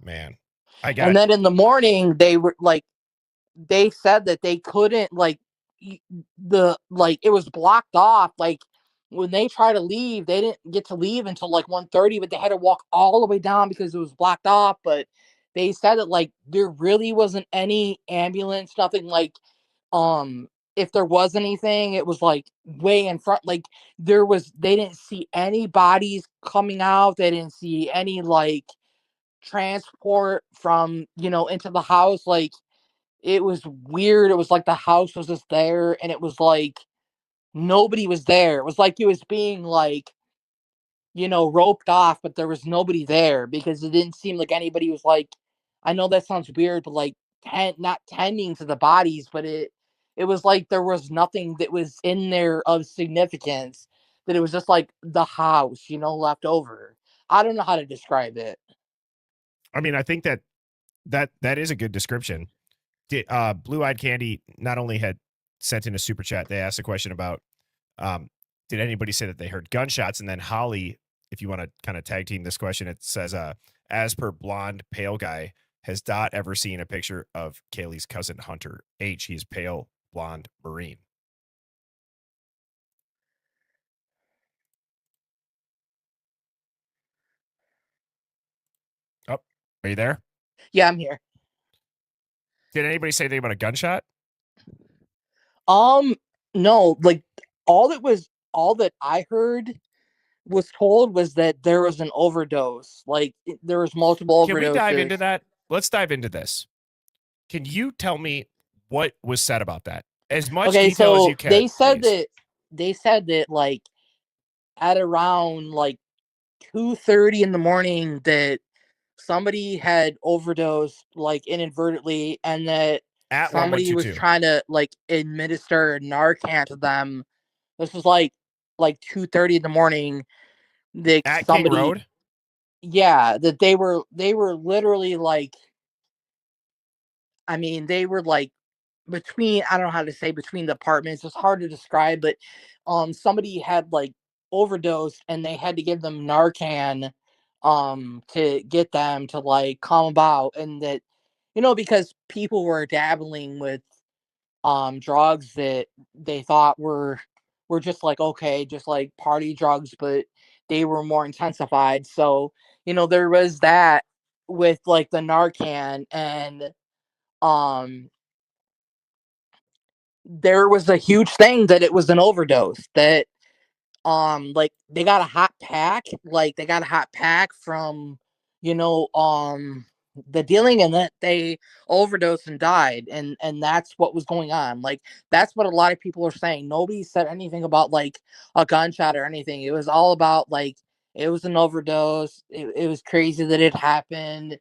Man, I And got then in the morning, they said that they couldn't like it was blocked off. Like when they tried to leave, they didn't get to leave until like 1:30, but they had to walk all the way down because it was blocked off. But they said that like there really wasn't any ambulance, nothing. Like if there was anything, it was like way in front. Like they didn't see any bodies coming out. They didn't see any like transport from into the house. Like it was weird. It was like the house was just there, and it was like nobody was there. It was like it was being like, roped off, but there was nobody there because it didn't seem like anybody was like, I know that sounds weird, but like not tending to the bodies, but it was like there was nothing that was in there of significance, that it was just like the house, left over. I don't know how to describe it. I mean, I think that is a good description. Blue Eyed Candy not only had sent in a super chat, they asked a question about um, did anybody say that they heard gunshots? And then Holly, if you want to kind of tag team this question, it says, as per blonde pale guy, has Dot ever seen a picture of Kaylee's cousin Hunter H? He's pale blonde Marine. Oh, are you there? Yeah, I'm here. Did anybody say anything about a gunshot? No, like all that I heard was told was that there was an overdose. Like there was multiple Can we dive overdoses. into that? Let's dive into this. Can you tell me what was said about that? As much Okay, detail as you so can, please. they said that like at around like 2:30 in the morning that somebody had overdosed like inadvertently, and that At somebody was 1122. trying to like administer Narcan to them. This was like 2:30 in the morning, that At King somebody, Road? yeah, that they were literally like, I mean, they were like between, I don't know how to say, between the apartments. It's hard to describe, but somebody had like overdosed and they had to give them Narcan to get them to like calm about, and that, because people were dabbling with drugs that they thought were just like, okay, just like party drugs, but they were more intensified. So, there was that with like the Narcan, and um there was a huge thing that it was an overdose, that like they got a hot pack from, the dealing, and that they overdosed and died, and that's what was going on. Like, that's what a lot of people are saying. Nobody said anything about like a gunshot or anything. It was all about like, it was an overdose. It was crazy that it happened,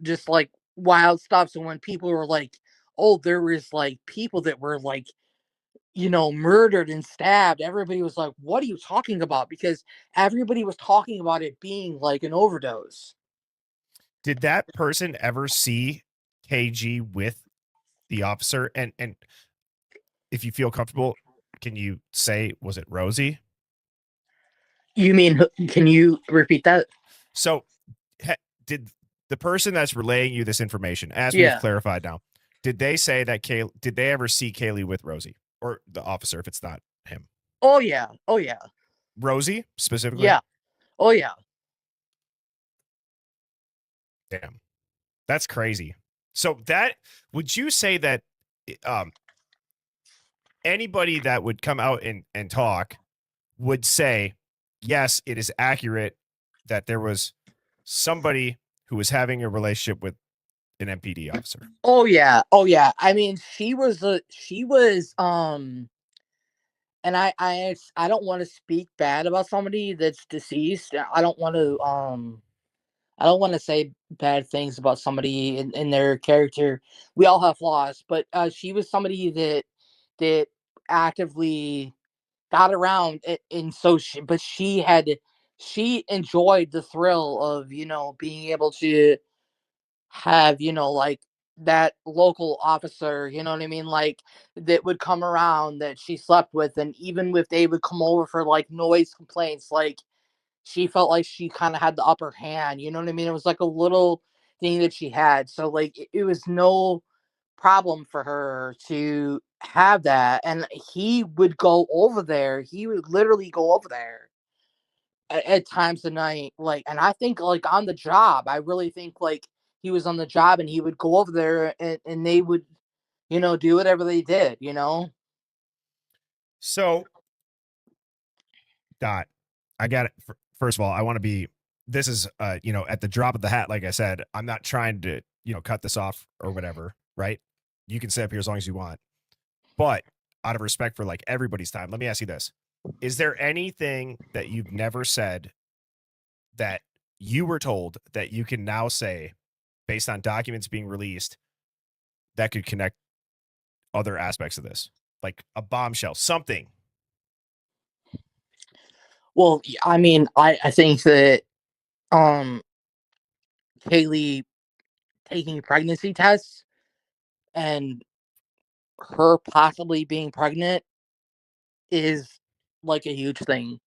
just like wild stuff. So when people were like, oh, there was like people that were like, murdered and stabbed, everybody was like, what are you talking about? Because everybody was talking about it being like an overdose. Did that person ever see KG with the officer? And if you feel comfortable, can you say, was it Rosie? You mean, can you repeat that? So did the person that's relaying you this information, as we've Yeah. clarified now, did they say that did they ever see Kaylee with Rosie, or the officer if it's not him? Oh, yeah. Oh, yeah. Rosie specifically? Yeah. Oh, yeah. Damn. That's crazy. So that, would you say that um anybody that would come out and talk would say, yes, it is accurate that there was somebody who was having a relationship with an MPD officer? Oh, yeah. Oh, yeah. I mean, she was, and I don't want to speak bad about somebody that's deceased. I don't want to say bad things about somebody in their character. We all have flaws, but she was somebody that actively got around, and so she enjoyed the thrill of, being able to have, like, that local officer, you know what I mean, like, that would come around that she slept with, and even if they would come over for like noise complaints, like, she felt like she kind of had the upper hand. You know what I mean? It was like a little thing that she had. So like, it was no problem for her to have that. And he would go over there. He would literally go over there at times of night. Like, and I think like on the job, I really think like he was on the job and he would go over there, and they would, do whatever they did. So, Dot, I got it. First of all, I want to be, this is, at the drop of the hat, like I said, I'm not trying to, cut this off or whatever, right? You can stay up here as long as you want. But out of respect for like everybody's time, let me ask you this. Is there anything that you've never said that you were told that you can now say based on documents being released that could connect other aspects of this? Like a bombshell, something. Well, I mean, I think that um Kaylee taking pregnancy tests and her possibly being pregnant is like a huge thing.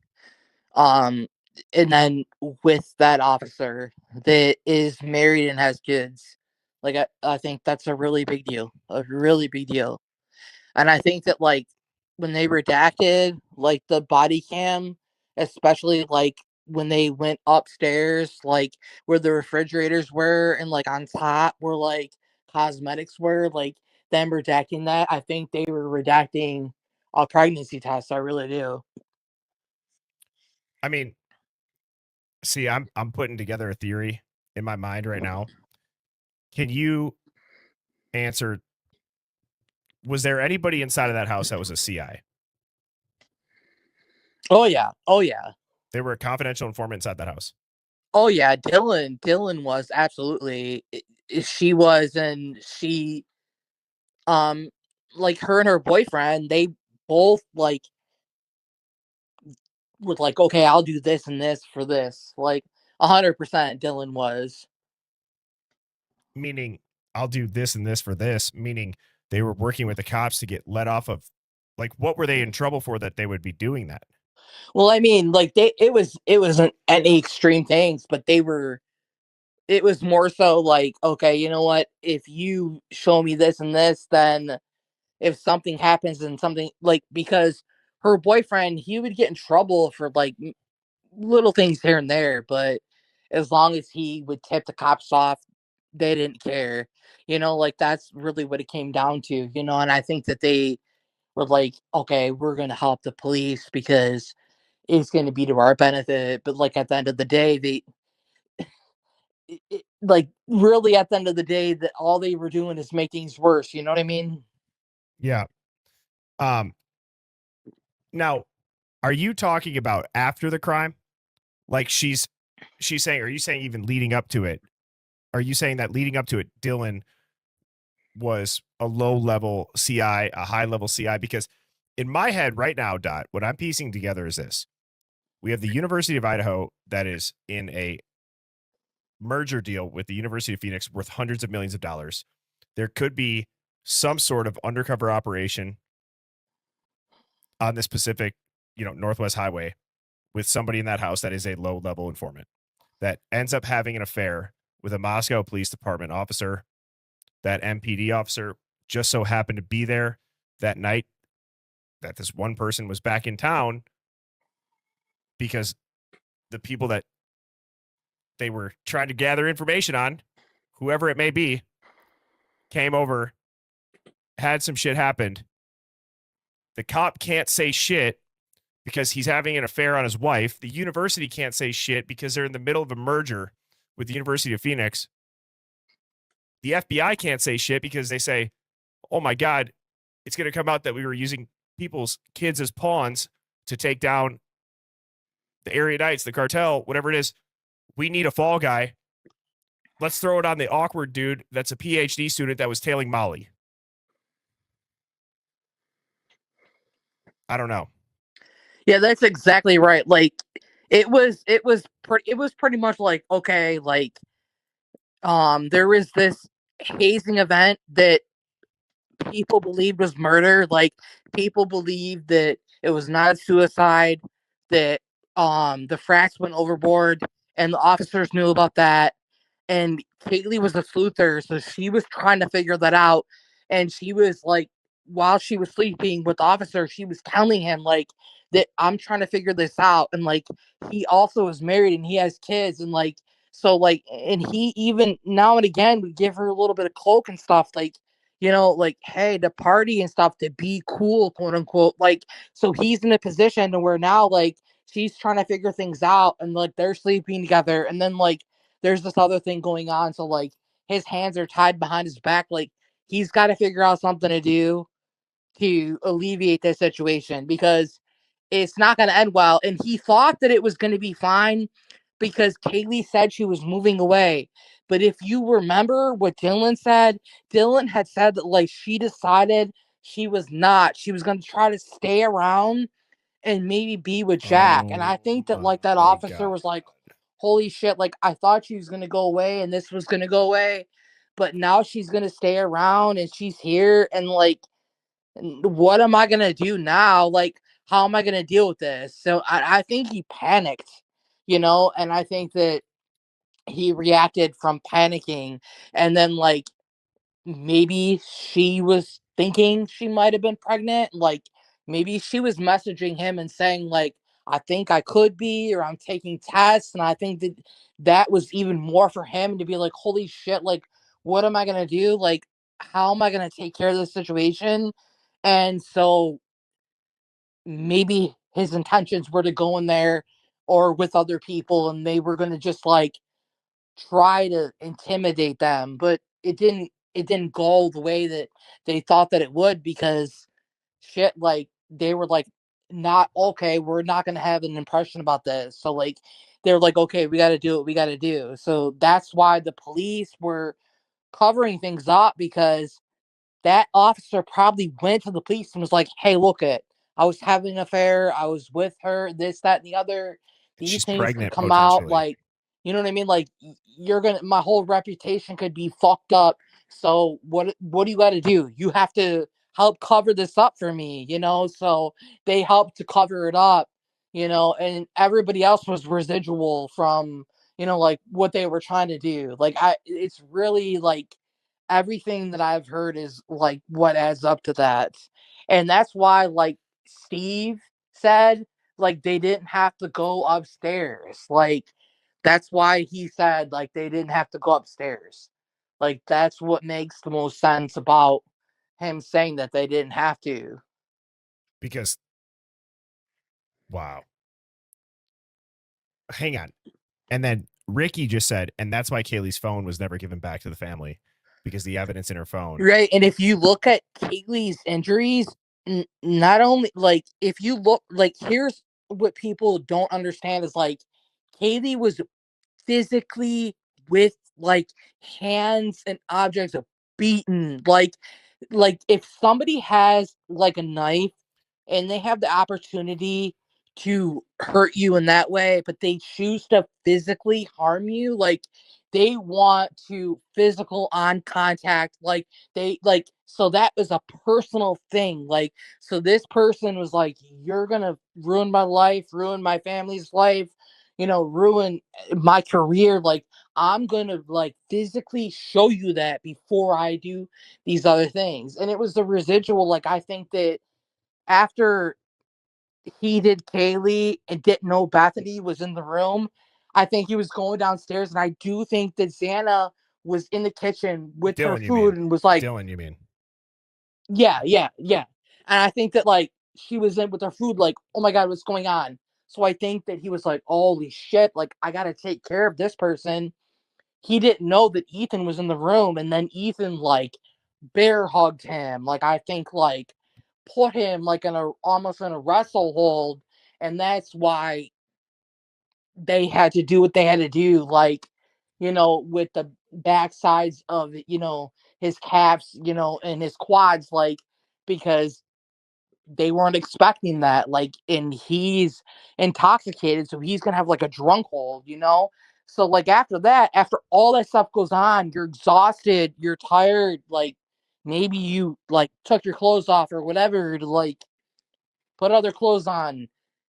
Um, and then with that officer that is married and has kids, like, I think that's a really big deal, a really big deal. And I think that like when they redacted like the body cam, especially like when they went upstairs, like where the refrigerators were, and like on top where like cosmetics were, like them redacting that, I think they were redacting a pregnancy test. I really do. I mean, see, I'm putting together a theory in my mind right now. Can you answer, was there anybody inside of that house that was a CI? Oh yeah. Oh yeah. They were a confidential informant inside that house. Oh yeah. Dylan was absolutely. She was, and she um like her and her boyfriend, they both like was like, okay, I'll do this and this for this. Like 100% Dylan was. Meaning, I'll do this and this for this. Meaning, they were working with the cops to get let off of. Like, what were they in trouble for that they would be doing that? Well, I mean, like it wasn't any extreme things, but it was more so like, okay, you know what? If you show me this and this, then if something happens and something like, because her boyfriend, he would get in trouble for like little things here and there, but as long as he would tip the cops off, they didn't care. Like that's really what it came down to, and I think that they were like, okay, we're going to help the police because it's going to be to our benefit. But like at the end of the day, like really at the end of the day, that all they were doing is make things worse. You know what I mean? Yeah. Now, are you talking about after the crime? Like she's saying, are you saying even leading up to it? Are you saying that leading up to it, Dylan was a low level CI, a high level CI? Because in my head right now, Dot, what I'm piecing together is this. We have the University of Idaho that is in a merger deal with the University of Phoenix worth hundreds of millions of dollars. There could be some sort of undercover operation on this Pacific, Northwest Highway with somebody in that house that is a low level informant that ends up having an affair with a Moscow Police Department officer. That MPD officer just so happened to be there that night that this one person was back in town because the people that they were trying to gather information on, whoever it may be, came over, had some shit happened. The cop can't say shit because he's having an affair on his wife. The university can't say shit because they're in the middle of a merger with the University of Phoenix. The FBI can't say shit because they say, oh my God, it's going to come out that we were using people's kids as pawns to take down the Erudite, the cartel, whatever it is. We need a fall guy. Let's throw it on the awkward dude that's a PhD student that was tailing Molly. I don't know. Yeah, that's exactly right. Like it was pretty much like, okay, like there was this hazing event that people believed was murder. Like people believed that it was not suicide, that the frats went overboard and the officers knew about that. And Kaylee was a sleuther, so she was trying to figure that out. And she was like, while she was sleeping with the officer, she was telling him like that I'm trying to figure this out. And like he also is married and he has kids, and like so like, and he even now and again would give her a little bit of cloak and stuff, like, like, hey, to party and stuff, to be cool, quote unquote. Like, so he's in a position to where now, like, she's trying to figure things out, and like they're sleeping together, and then like there's this other thing going on. So like his hands are tied behind his back. Like he's got to figure out something to do to alleviate this situation because it's not going to end well. And he thought that it was going to be fine because Kaylee said she was moving away. But if you remember what Dylan said, Dylan had said that like she decided she was not. She was going to try to stay around and maybe be with Jack. And I think that like that My officer God. was like, holy shit, like I thought she was gonna go away and this was gonna go away, but now she's gonna stay around and she's here, and like what am I gonna do now? Like, how am I gonna deal with this? So I think he panicked, and I think that he reacted from panicking, and then like maybe she was thinking she might have been pregnant. Like maybe she was messaging him and saying like, I think I could be, or I'm taking tests. And I think that that was even more for him to be like, holy shit, like, what am I going to do? Like, how am I going to take care of this situation? And so maybe his intentions were to go in there or with other people and they were going to just like try to intimidate them, but it didn't go the way that they thought that it would, because shit, like they were like, not okay, we're not going to have an impression about this. So like they're like, okay, we got to do what we got to do. So that's why the police were covering things up, because that officer probably went to the police and was like, hey, look it, I was having an affair, I was with her, this, that, and the other. These She's things could pregnant come out, potentially. like, you know what I mean? Like, my whole reputation could be fucked up. So what do you got to do? You have to help cover this up for me, you know? So they helped to cover it up, you know, and everybody else was residual from, you know, like what they were trying to do. Like, it's really like everything that I've heard is like what adds up to that. And that's why, like Steve said, like they didn't have to go upstairs. Like that's why he said like they didn't have to go upstairs. Like that's what makes the most sense about him saying that they didn't have to. Because wow. Hang on. And then Ricky just said, and that's why Kaylee's phone was never given back to the family, because the evidence in her phone. Right. And if you look at Kaylee's injuries, not only like if you look like here's what people don't understand is like Kaylee was physically with like hands and objects beaten. Like if somebody has like a knife and they have the opportunity to hurt you in that way, but they choose to physically harm you, like they want to physical on contact, like they like so that was a personal thing. Like so this person was like, you're gonna ruin my life, ruin my family's life, you know, ruin my career. Like I'm gonna like physically show you that before I do these other things. And it was the residual. Like I think that after he did Kaylee and didn't know Bethany was in the room, I think he was going downstairs, and I do think that Xana was in the kitchen with her Dylan, you food mean? and was like, Dylan, you mean? yeah, yeah, yeah. And I think that like she was in with her food, like, oh my god, what's going on? So I think that he was like, holy shit, like I gotta take care of this person. He didn't know that Ethan was in the room, and then Ethan like bear hugged him. Like I think like put him like in a almost in a wrestle hold, and that's why they had to do what they had to do. Like, you know, with the backsides of you know his calves, you know, and his quads, like because they weren't expecting that. Like, and he's intoxicated, so he's gonna have like a drunk hold, you know. So like after that, after all that stuff goes on, you're exhausted, you're tired, like maybe you like took your clothes off or whatever to like put other clothes on.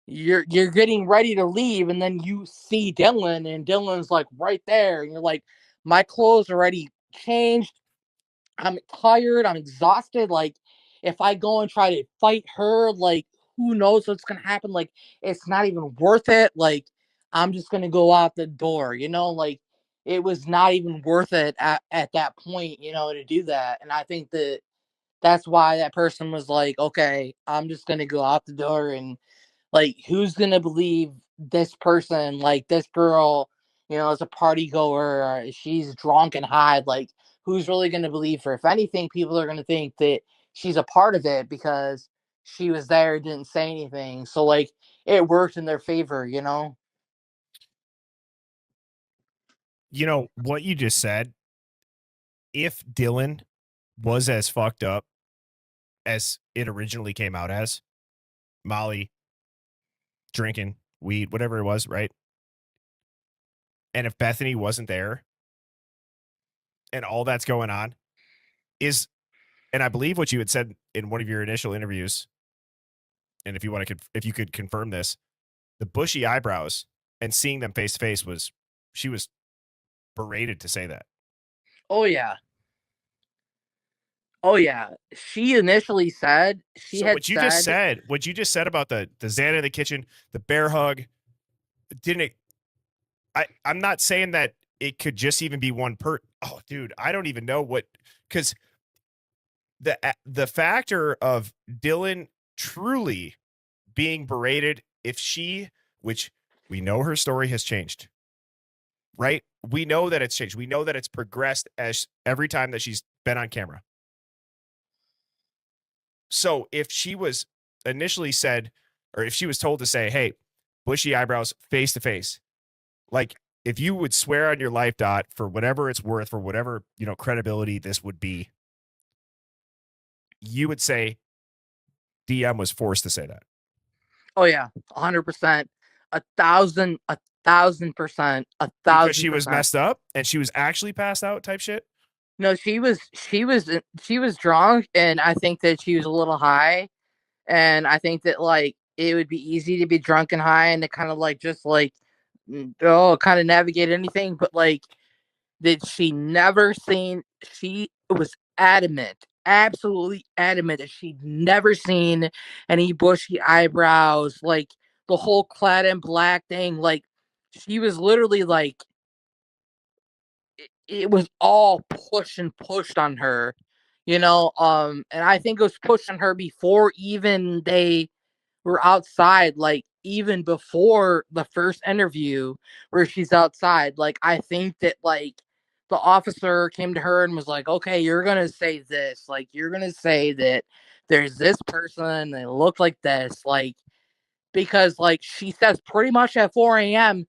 You're getting ready to leave, and then you see Dylan, and Dylan's like right there, and you're like, my clothes already changed. I'm tired. I'm exhausted. Like, if I go and try to fight her, like, who knows what's gonna happen? Like, it's not even worth it. Like, I'm just gonna go out the door. You know, like it was not even worth it at that point. You know, to do that. And I think that that's why that person was like, okay, I'm just gonna go out the door. And like who's gonna believe this person, like this girl, you know, is a party goer, or she's drunk and high? Like who's really gonna believe her? If anything, people are gonna think that she's a part of it because she was there, didn't say anything. So like it worked in their favor, you know. You know what you just said? If Dylan was as fucked up as it originally came out as, Molly, drinking, weed, whatever it was, right? And if Bethany wasn't there and all that's going on, is, and I believe what you had said in one of your initial interviews, and if you want to, if you could confirm this, the bushy eyebrows and seeing them face to face was, she was berated to say that. Oh yeah. Oh yeah. She initially said she So had said what you just said about the Xana in the kitchen, the bear hug, didn't it? I'm not saying that it could just even be one oh dude, I don't even know what, because the factor of Dylan truly being berated, if she, which we know her story has changed, right? We know that it's changed. We know that it's progressed as every time that she's been on camera. So if she was initially said, or if she was told to say, hey, bushy eyebrows face to face, like if you would swear on your life, Dot, for whatever it's worth, for whatever, you know, credibility this would be, you would say DM was forced to say that. Oh yeah, 100%, 1,000%, 1,000%, 1,000%. Because she was messed up and she was actually passed out type shit. No, she was drunk, and I think that she was a little high, and I think that like it would be easy to be drunk and high and to kind of like just like kind of navigate anything, but like that she never seen. She was adamant, absolutely adamant that she'd never seen any bushy eyebrows, like the whole clad in black thing. Like she was literally like it was all pushed on her, you know. And I think it was pushed on her before even they were outside, like even before the first interview where she's outside. Like I think that like the officer came to her and was like, okay, you're gonna say this, like you're gonna say that there's this person, they look like this, like because like she says pretty much at 4 a.m.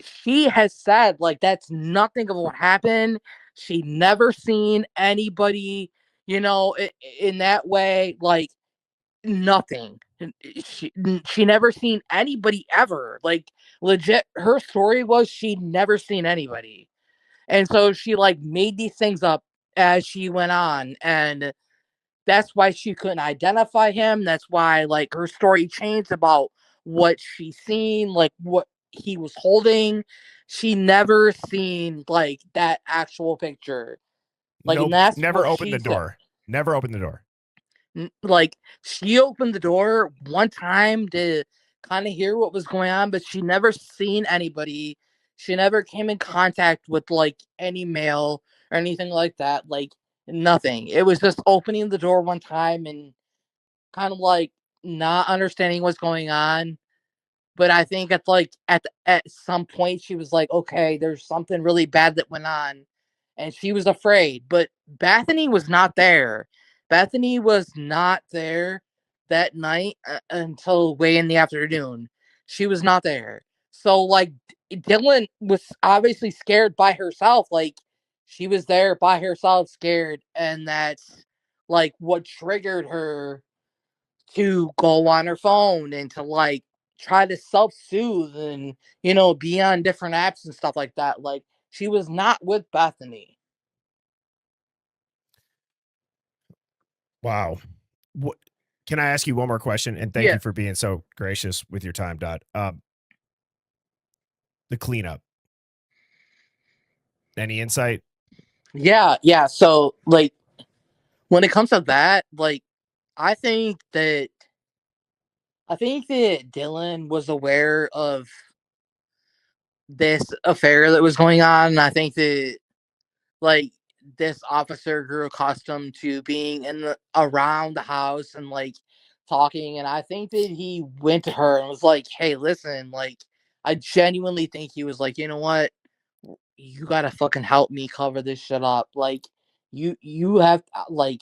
she has said like that's nothing of what happened. She never seen anybody, you know, in that way, like nothing. She never seen anybody ever. Like legit, her story was she'd never seen anybody. And so she like made these things up as she went on, and that's why she couldn't identify him. That's why like her story changed about what she seen, like what he was holding. She never seen like that actual picture. Like, and Nope. that's Never what opened she the said. door. Never opened the door. Like she opened the door one time to kind of hear what was going on, but she never seen anybody. She never came in contact with like any male or anything like that. Like nothing. It was just opening the door one time and kind of like not understanding what's going on. But I think it's like at some point she was like, okay, there's something really bad that went on, and she was afraid. But Bethany was not there. Bethany was not there that night until way in the afternoon. She was not there. So like Dylan was obviously scared by herself. Like she was there by herself, scared, and that's like what triggered her to go on her phone and to like try to self-soothe and be on different apps and stuff like that. Like she was not with Bethany. Wow. What can I ask you one more question? And thank Yeah. you for being so gracious with your time, Dot. The cleanup. Any insight? Yeah. So like when it comes to that, like I think that Dylan was aware of this affair that was going on. And I think that like this officer grew accustomed to being around the house and like talking, and I think that he went to her and was like, hey, listen, like I genuinely think he was like, you know what, you gotta fucking help me cover this shit up. Like you have like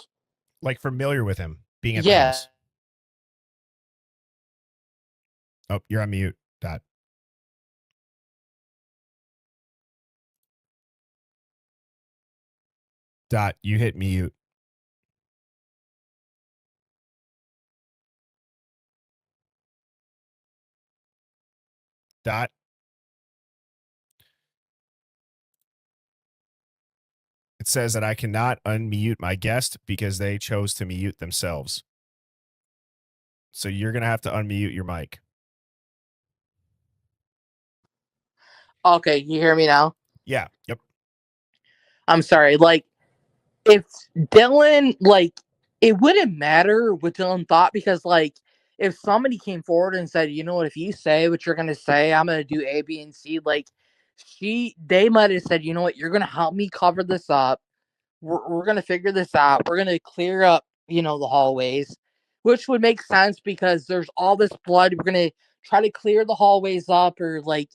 Familiar with him being at the yeah. house. Oh, you're on mute, Dot. Dot, you hit mute. Dot. It says that I cannot unmute my guest because they chose to mute themselves. So you're going to have to unmute your mic. Okay, you hear me now? Yeah. Yep. I'm sorry. Like if Dylan, like, it wouldn't matter what Dylan thought, because like if somebody came forward and said, you know what, if you say what you're gonna say, I'm gonna do A, B, and C, like they might have said, you know what, you're gonna help me cover this up. We're gonna figure this out. We're gonna clear up, the hallways, which would make sense because there's all this blood. We're gonna try to clear the hallways up, or like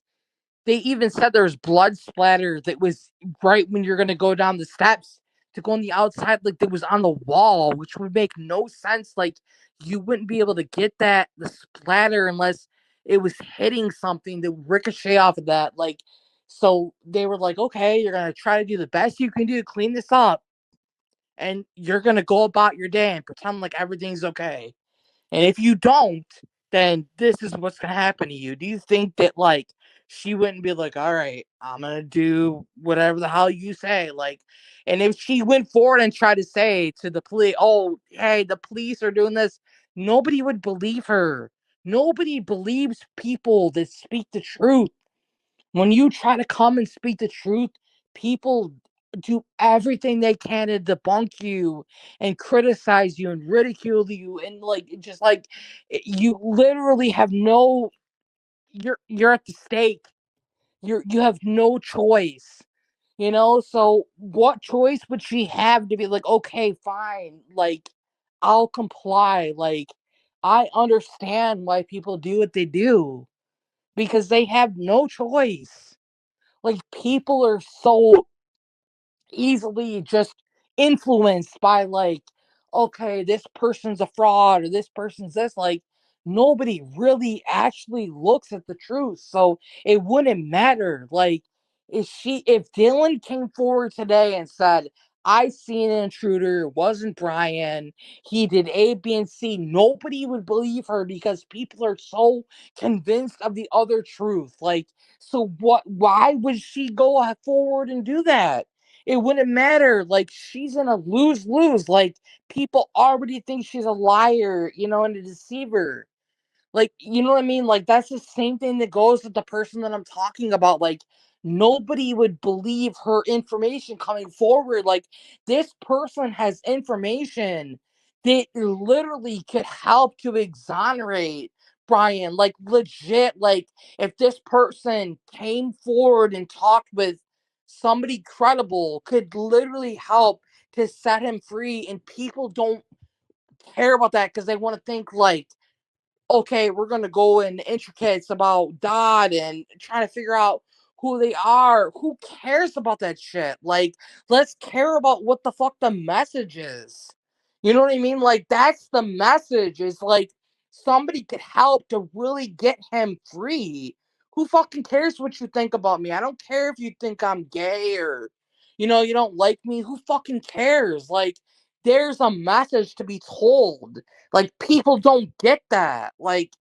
they even said there was blood splatter that was right when you're going to go down the steps to go on the outside, like that was on the wall, which would make no sense. Like you wouldn't be able to get the splatter unless it was hitting something that would ricochet off of that. Like, so they were like, okay, you're going to try to do the best you can do to clean this up, and you're going to go about your day and pretend like everything's okay. And if you don't, then this is what's gonna happen to you. Do you think that like she wouldn't be like, all right, I'm gonna do whatever the hell you say? Like, and if she went forward and tried to say to the police, oh, hey, the police are doing this, nobody would believe her. Nobody believes people that speak the truth. When you try to come and speak the truth, people do everything they can to debunk you and criticize you and ridicule you and like just like you literally have no you're at the stake. You have no choice. You know, so what choice would she have to be like, okay, fine, like I'll comply. Like I understand why people do what they do because they have no choice. Like people are so easily just influenced by like, okay, this person's a fraud or this person's this. Like nobody really actually looks at the truth, so it wouldn't matter. Like if Dylan came forward today and said, I seen an intruder, it wasn't Brian, he did A, B, and C, nobody would believe her because people are so convinced of the other truth. Like, so why would she go forward and do that? It wouldn't matter. Like she's in a lose-lose. Like people already think she's a liar, you know, and a deceiver. Like, you know what I mean? Like, that's the same thing that goes with the person that I'm talking about. Like, nobody would believe her information coming forward. Like, this person has information that literally could help to exonerate Brian. Like, legit. Like, if this person came forward and talked with somebody credible, could literally help to set him free. And people don't care about that because they want to think, like, okay, we're gonna go in intricates about Dodd and trying to figure out who they are. Who cares about that shit? Like, let's care about what the fuck the message is. You know what I mean? Like, that's the message. Is like somebody could help to really get him free. Who fucking cares what you think about me? I don't care if you think I'm gay or, you know, you don't like me. Who fucking cares? Like, there's a message to be told. Like people don't get that. Like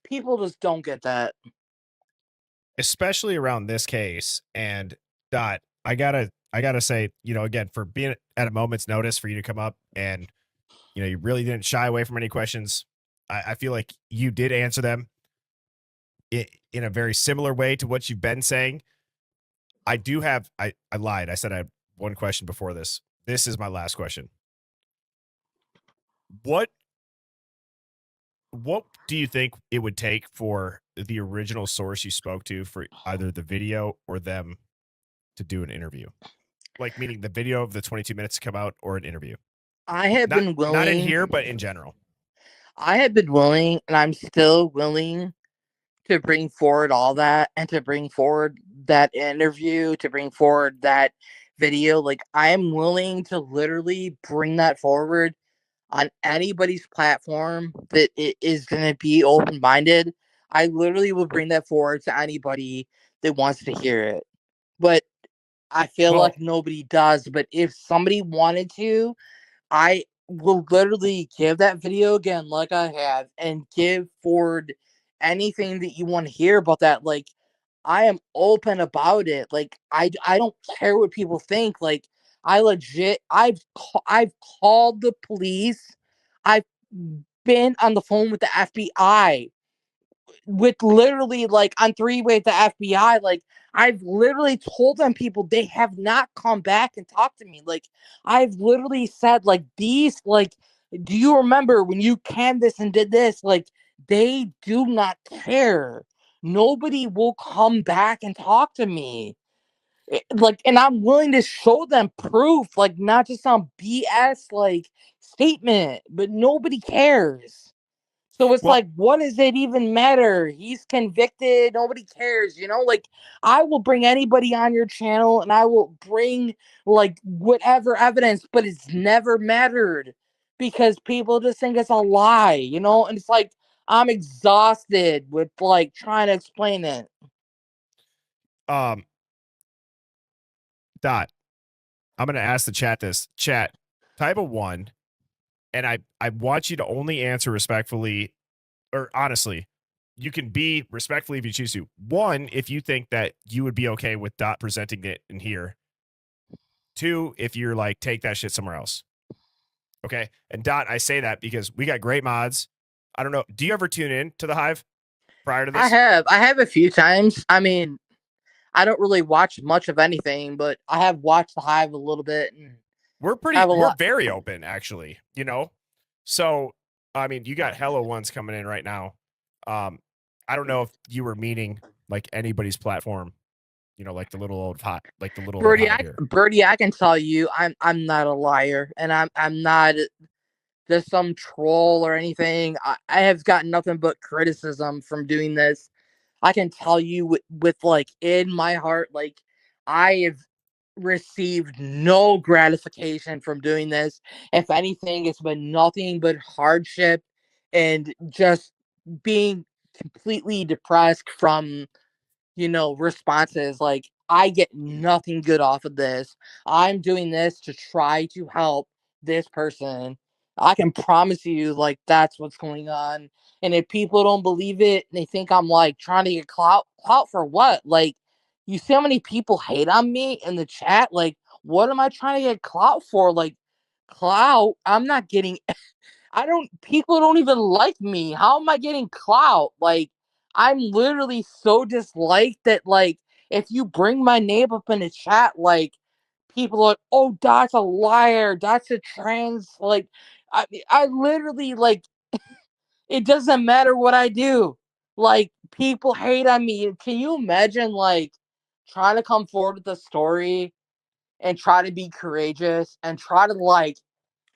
people just don't get that. especially around this case. And Dot, I gotta say, again, for being at a moment's notice for you to come up and you really didn't shy away from any questions. I feel like you did answer them in a very similar way to what you've been saying. I lied. I said I had one question before this. This is my last question. What what do you think it would take for the original source you spoke to for either the video or them to do an interview? Like meaning the video of the 22 minutes to come out or an interview. I have Not been not in willing. here, but in general. I have been willing, and I'm still willing to bring forward all that and to bring forward that interview, to bring forward that video. Like I am willing to literally bring that forward on anybody's platform that it is going to be open minded. I literally will bring that forward to anybody that wants to hear it. But I feel Well, like nobody does. But if somebody wanted to, I will literally give that video again, like I have, and give forward anything that you want to hear about that. Like, I am open about it. Like, I don't care what people think. Like, I legit, I've called the police. I've been on the phone with the FBI with literally like on three-way at the FBI. Like I've literally told them people they have not come back and talked to me. Like I've literally said like these like do you remember when you canvassed and did this? Like they do not care. Nobody will come back and talk to me. Like and I'm willing to show them proof, like not just some BS like statement, but nobody cares. So it's well, like, what does it even matter? He's convicted. Nobody cares, you know? Like, I will bring anybody on your channel and I will bring like whatever evidence, but it's never mattered because people just think it's a lie, you know? And it's like, I'm exhausted with like trying to explain it. um, Dot, I'm gonna ask the chat this. Chat, type a one And I want you to only answer respectfully, or honestly. You can be respectfully if you choose to. One, if you think that you would be okay with Dot presenting it in here. Two, if you're like, take that shit somewhere else. Okay. And Dot, I say that because we got great mods. I don't know. Do you ever tune in to the Hive prior to this? I have a few times. I mean, I don't really watch much of anything, but I have watched the Hive a little bit and we're very open, actually, you know? So, I mean, you got hella ones coming in right now. I don't know if you were meaning like anybody's platform, you know, like the little old hot, like the little old Hive here. Birdie, I can tell you, I'm not a liar, and I'm not just some troll or anything. I have gotten nothing but criticism from doing this. I can tell you with like in my heart, like I have received no gratification from doing this. If anything, it's been nothing but hardship and just being completely depressed from, responses. Like, I get nothing good off of this. I'm doing this to try to help this person. I can promise you, like, that's what's going on. And if people don't believe it, they think I'm like trying to get clout. Clout for what? Like, you see how many people hate on me in the chat? Like, what am I trying to get clout for? Like, clout? I'm not getting people don't even like me. How am I getting clout? Like, I'm literally so disliked that, like, if you bring my name up in the chat, like, people are like, oh, that's a liar. That's a trans. Like, I literally, like, it doesn't matter what I do. Like, people hate on me. Can you imagine, like, trying to come forward with a story and try to be courageous and try to, like,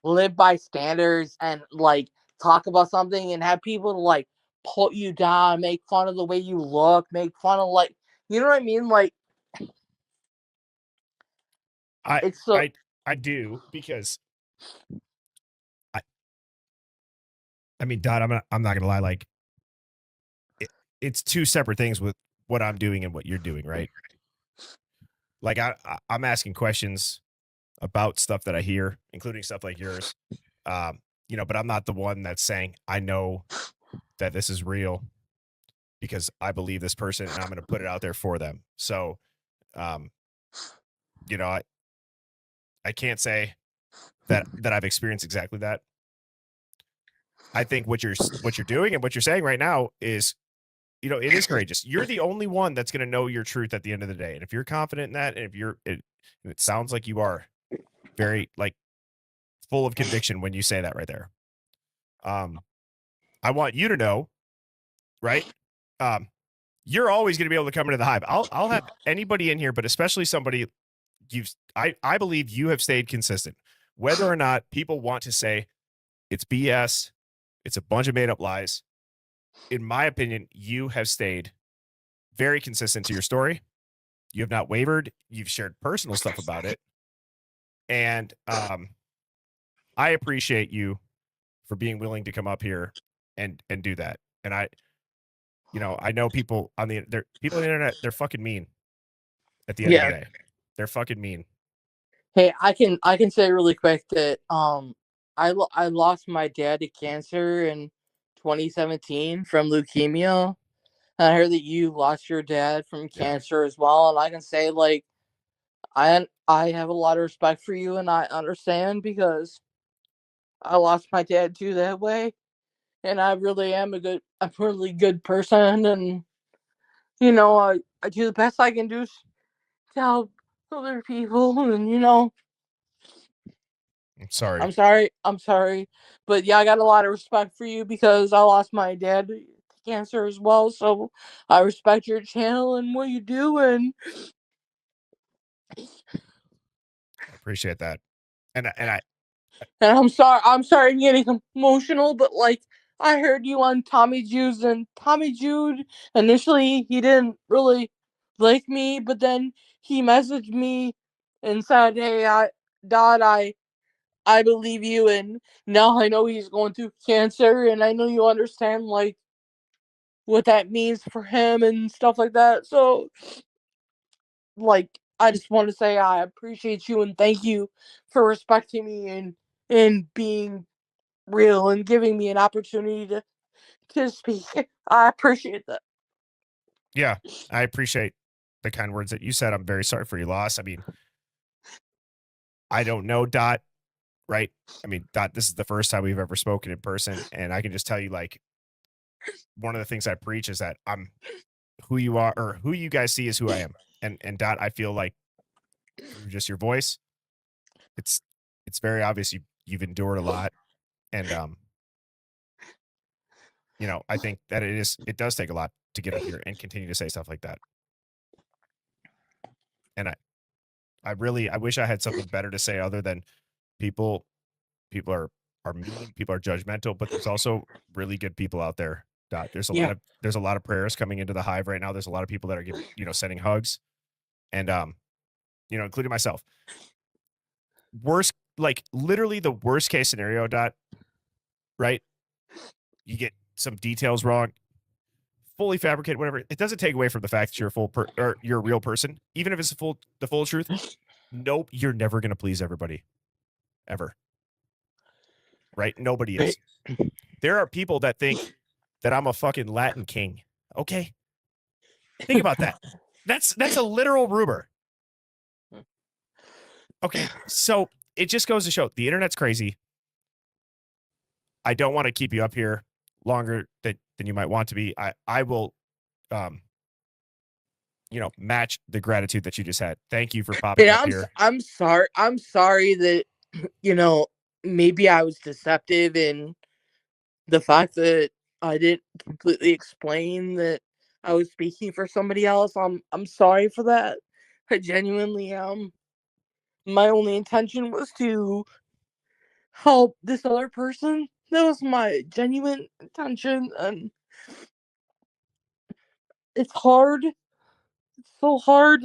live by standards and like talk about something and have people like put you down, make fun of the way you look, make fun of like, you know what I mean? Like, I it's so I do because I mean, Dot, I'm not gonna lie, like it's two separate things with what I'm doing and what you're doing, right? Like I'm asking questions about stuff that I hear, including stuff like yours. You know, but I'm not the one that's saying I know that this is real because I believe this person and I'm going to put it out there for them. So, um, you know, I can't say that I've experienced exactly that. I think what you're doing and what you're saying right now is, you know, it is courageous. You're the only one that's going to know your truth at the end of the day. And if you're confident in that, and if it sounds like you are very like full of conviction when you say that right there. I want you to know, right? You're always going to be able to come into the Hive. I'll have anybody in here, but especially somebody I believe you have stayed consistent. Whether or not people want to say it's BS, it's a bunch of made up lies. In my opinion, you have stayed very consistent to your story. You have not wavered. You've shared personal stuff about it. And I appreciate you for being willing to come up here and do that. And I know people on the internet, they're fucking mean at the end of the day. They're fucking mean. Hey, I can say really quick that I lost my dad to cancer in 2017 from leukemia. And I heard that you lost your dad from cancer as well, and I can say like I have a lot of respect for you, and I understand because I lost my dad too that way, and I really am a really good person, and I do the best I can do to help other people, and I'm sorry. I'm sorry, but yeah, I got a lot of respect for you because I lost my dad to cancer as well, so I respect your channel and what you do, and I appreciate that. And I'm sorry I'm getting emotional, but like I heard you on Tommy Jude, and Tommy Jude initially he didn't really like me, but then he messaged me and said, "Hey, Dad, I believe you," and now I know he's going through cancer, and I know you understand like what that means for him and stuff like that. So, like, I just want to say I appreciate you and thank you for respecting me and being real and giving me an opportunity to speak. I appreciate that. Yeah, I appreciate the kind words that you said. I'm very sorry for your loss. I mean, I don't know Dot, right? I mean, Dot, this is the first time we've ever spoken in person, and I can just tell you, like, one of the things I preach is that I'm who you are, or who you guys see is who I am. And Dot, I feel like through just your voice, it's very obvious you've endured a lot, and you know, I think that it does take a lot to get up here and continue to say stuff like that. And I wish I had something better to say other than people are mean, people are judgmental, but there's also really good people out there. Dot. There's Yeah. a lot of prayers coming into the Hive right now. There's a lot of people that are giving, sending hugs, and including myself. Worst, like literally the worst case scenario, Dot, right? You get some details wrong, fully fabricated, whatever. It doesn't take away from the fact that you're or you're a real person, even if it's the full truth. Nope, you're never gonna please everybody, ever. Right? Nobody is. There are people that think that I'm a fucking Latin king. Okay, think about that. That's a literal rumor. Okay, so it just goes to show the internet's crazy. I don't want to keep you up here longer than you might want to be. I will, match the gratitude that you just had. Thank you for popping up here. I'm sorry. I'm sorry that maybe I was deceptive in the fact that I didn't completely explain that I was speaking for somebody else. I'm sorry for that. I genuinely am. My only intention was to help this other person. That was my genuine intention, and it's hard. It's so hard.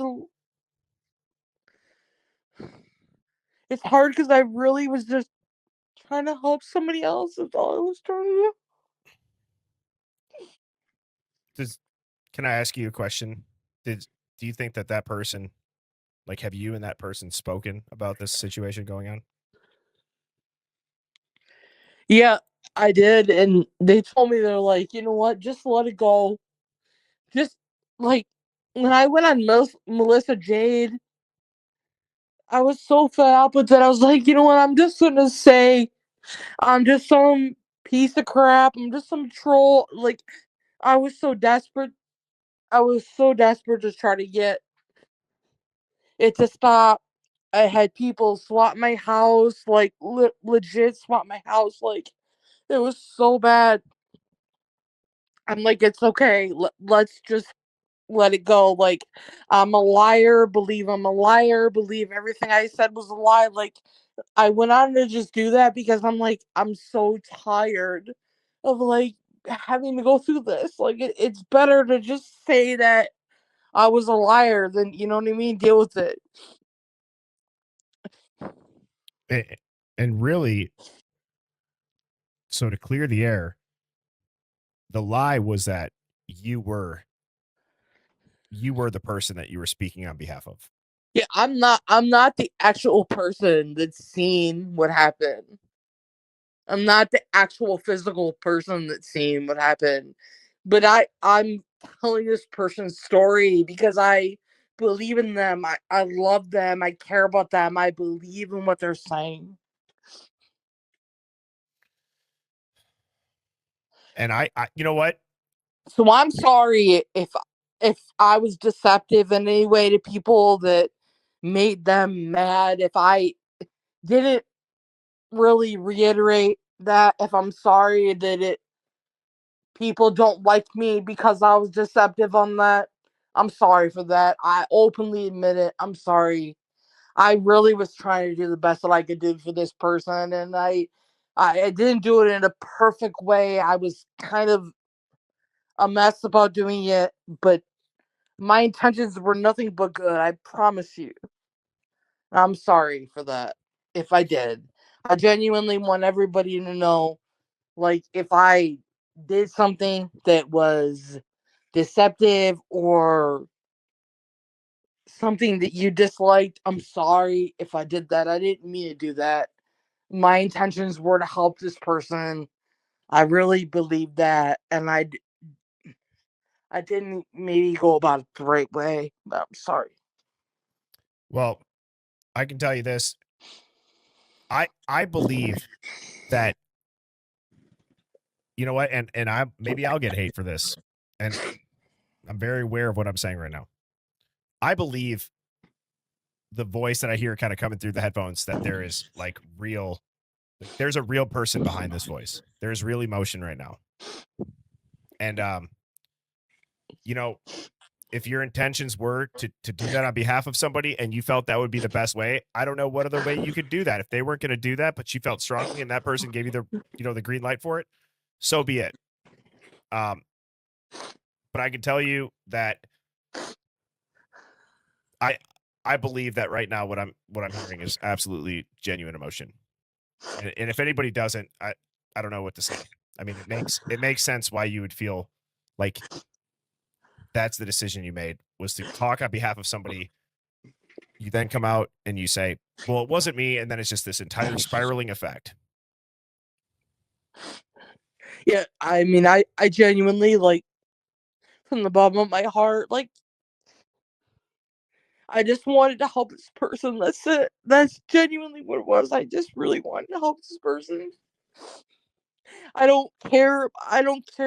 It's hard because I really was just trying to help somebody else. That's all I was trying to do. Can I ask you a question? Do you think that person, like, have you and that person spoken about this situation going on? Yeah, I did, and they told me, they're like, you know what, just let it go. Just like when I went on Melissa Jade, I was so fed up with it. I was like, you know what, I'm just gonna say I'm just some piece of crap. I'm just some troll. Like, I was so desperate. I was so desperate to try to get it to stop. I had people swap my house, like legit swap my house. Like, it was so bad. I'm like, it's okay. Let's just let it go. Like, I'm a liar. Believe I'm a liar. Believe everything I said was a lie. Like, I went on to just do that because I'm like, I'm so tired of like having to go through this. Like, it's better to just say that I was a liar than, you know what I mean? Deal with it. And really, so to clear the air, the lie was that you were the person that you were speaking on behalf of. Yeah, I'm not the actual person that's seen what happened. I'm not the actual physical person that's seen what happened. But I'm telling this person's story because I believe in them. I love them. I care about them. I believe in what they're saying. And I you know what? So I'm sorry if I was deceptive in any way to people that made them mad. If I didn't really reiterate that, if I'm sorry that people don't like me because I was deceptive on that, I'm sorry for that. I openly admit it. I'm sorry. I really was trying to do the best that I could do for this person, and I didn't do it in a perfect way. I was kind of a mess about doing it, but my intentions were nothing but good. I promise you. I'm sorry for that. If I did, I genuinely want everybody to know, like, if I did something that was deceptive or something that you disliked, I'm sorry if I did that. I didn't mean to do that. my intentions were to help this person. I really believe that, and I didn't maybe go about it the right way, but I'm sorry. Well, I can tell you this. I believe that, you know what, and maybe I'll get hate for this, and I'm very aware of what I'm saying right now. I believe the voice that I hear kind of coming through the headphones, that there is like there's a real person behind this voice. There's real emotion right now. And you know, if your intentions were to do that on behalf of somebody and you felt that would be the best way, I don't know what other way you could do that. If they weren't going to do that, but you felt strongly and that person gave you the green light for it, so be it. But I can tell you that I believe that right now what I'm hearing is absolutely genuine emotion. And if anybody doesn't, I don't know what to say. I mean, it makes sense why you would feel like that's the decision you made, was to talk on behalf of somebody. You then come out and you say, well, it wasn't me. And then it's just this entire spiraling effect. Yeah, I mean, I genuinely, like, from the bottom of my heart, like, I just wanted to help this person. That's it. That's genuinely what it was. I just really wanted to help this person. I don't care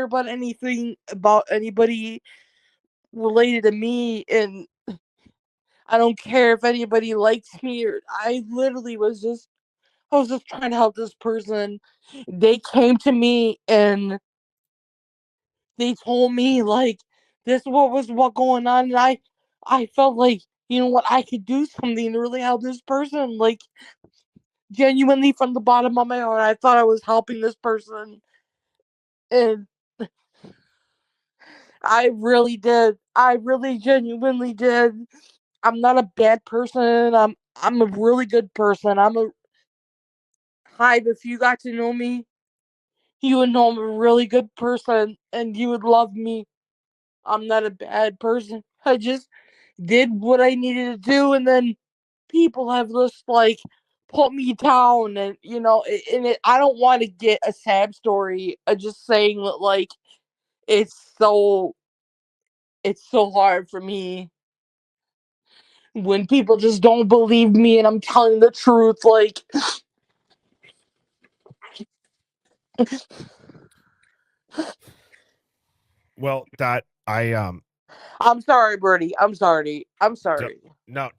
about anything about anybody related to me, and I don't care if anybody likes me, or I was just trying to help this person. They came to me and they told me, like, this what going on, and I felt like, you know what, I could do something to really help this person. Like, genuinely from the bottom of my heart, I thought I was helping this person, and I really did. I really genuinely did. I'm not a bad person. I'm a really good person. I'm a HIVE. If you got to know me, you would know I'm a really good person, and you would love me. I'm not a bad person. I just did what I needed to do, and then people have just, like, put me down, and I don't want to get a sad story of just saying that, like, it's so hard for me when people just don't believe me and I'm telling the truth. Like, Well, that I'm sorry, Birdie. I'm sorry.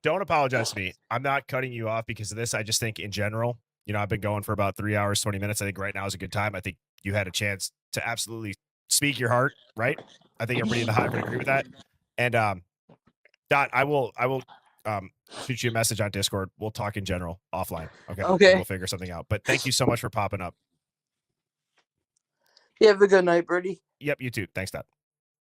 don't apologize to me. I'm not cutting you off because of this. I just think in general, I've been going for about 3 hours, 20 minutes. I think right now is a good time. I think you had a chance to absolutely speak your heart, right? I think everybody in the Hive would agree with that. And Dot, I will shoot you a message on Discord. We'll talk in general offline. Okay. Okay. And we'll figure something out. But thank you so much for popping up. You have a good night, Birdie. Yep, you too. Thanks, Dot.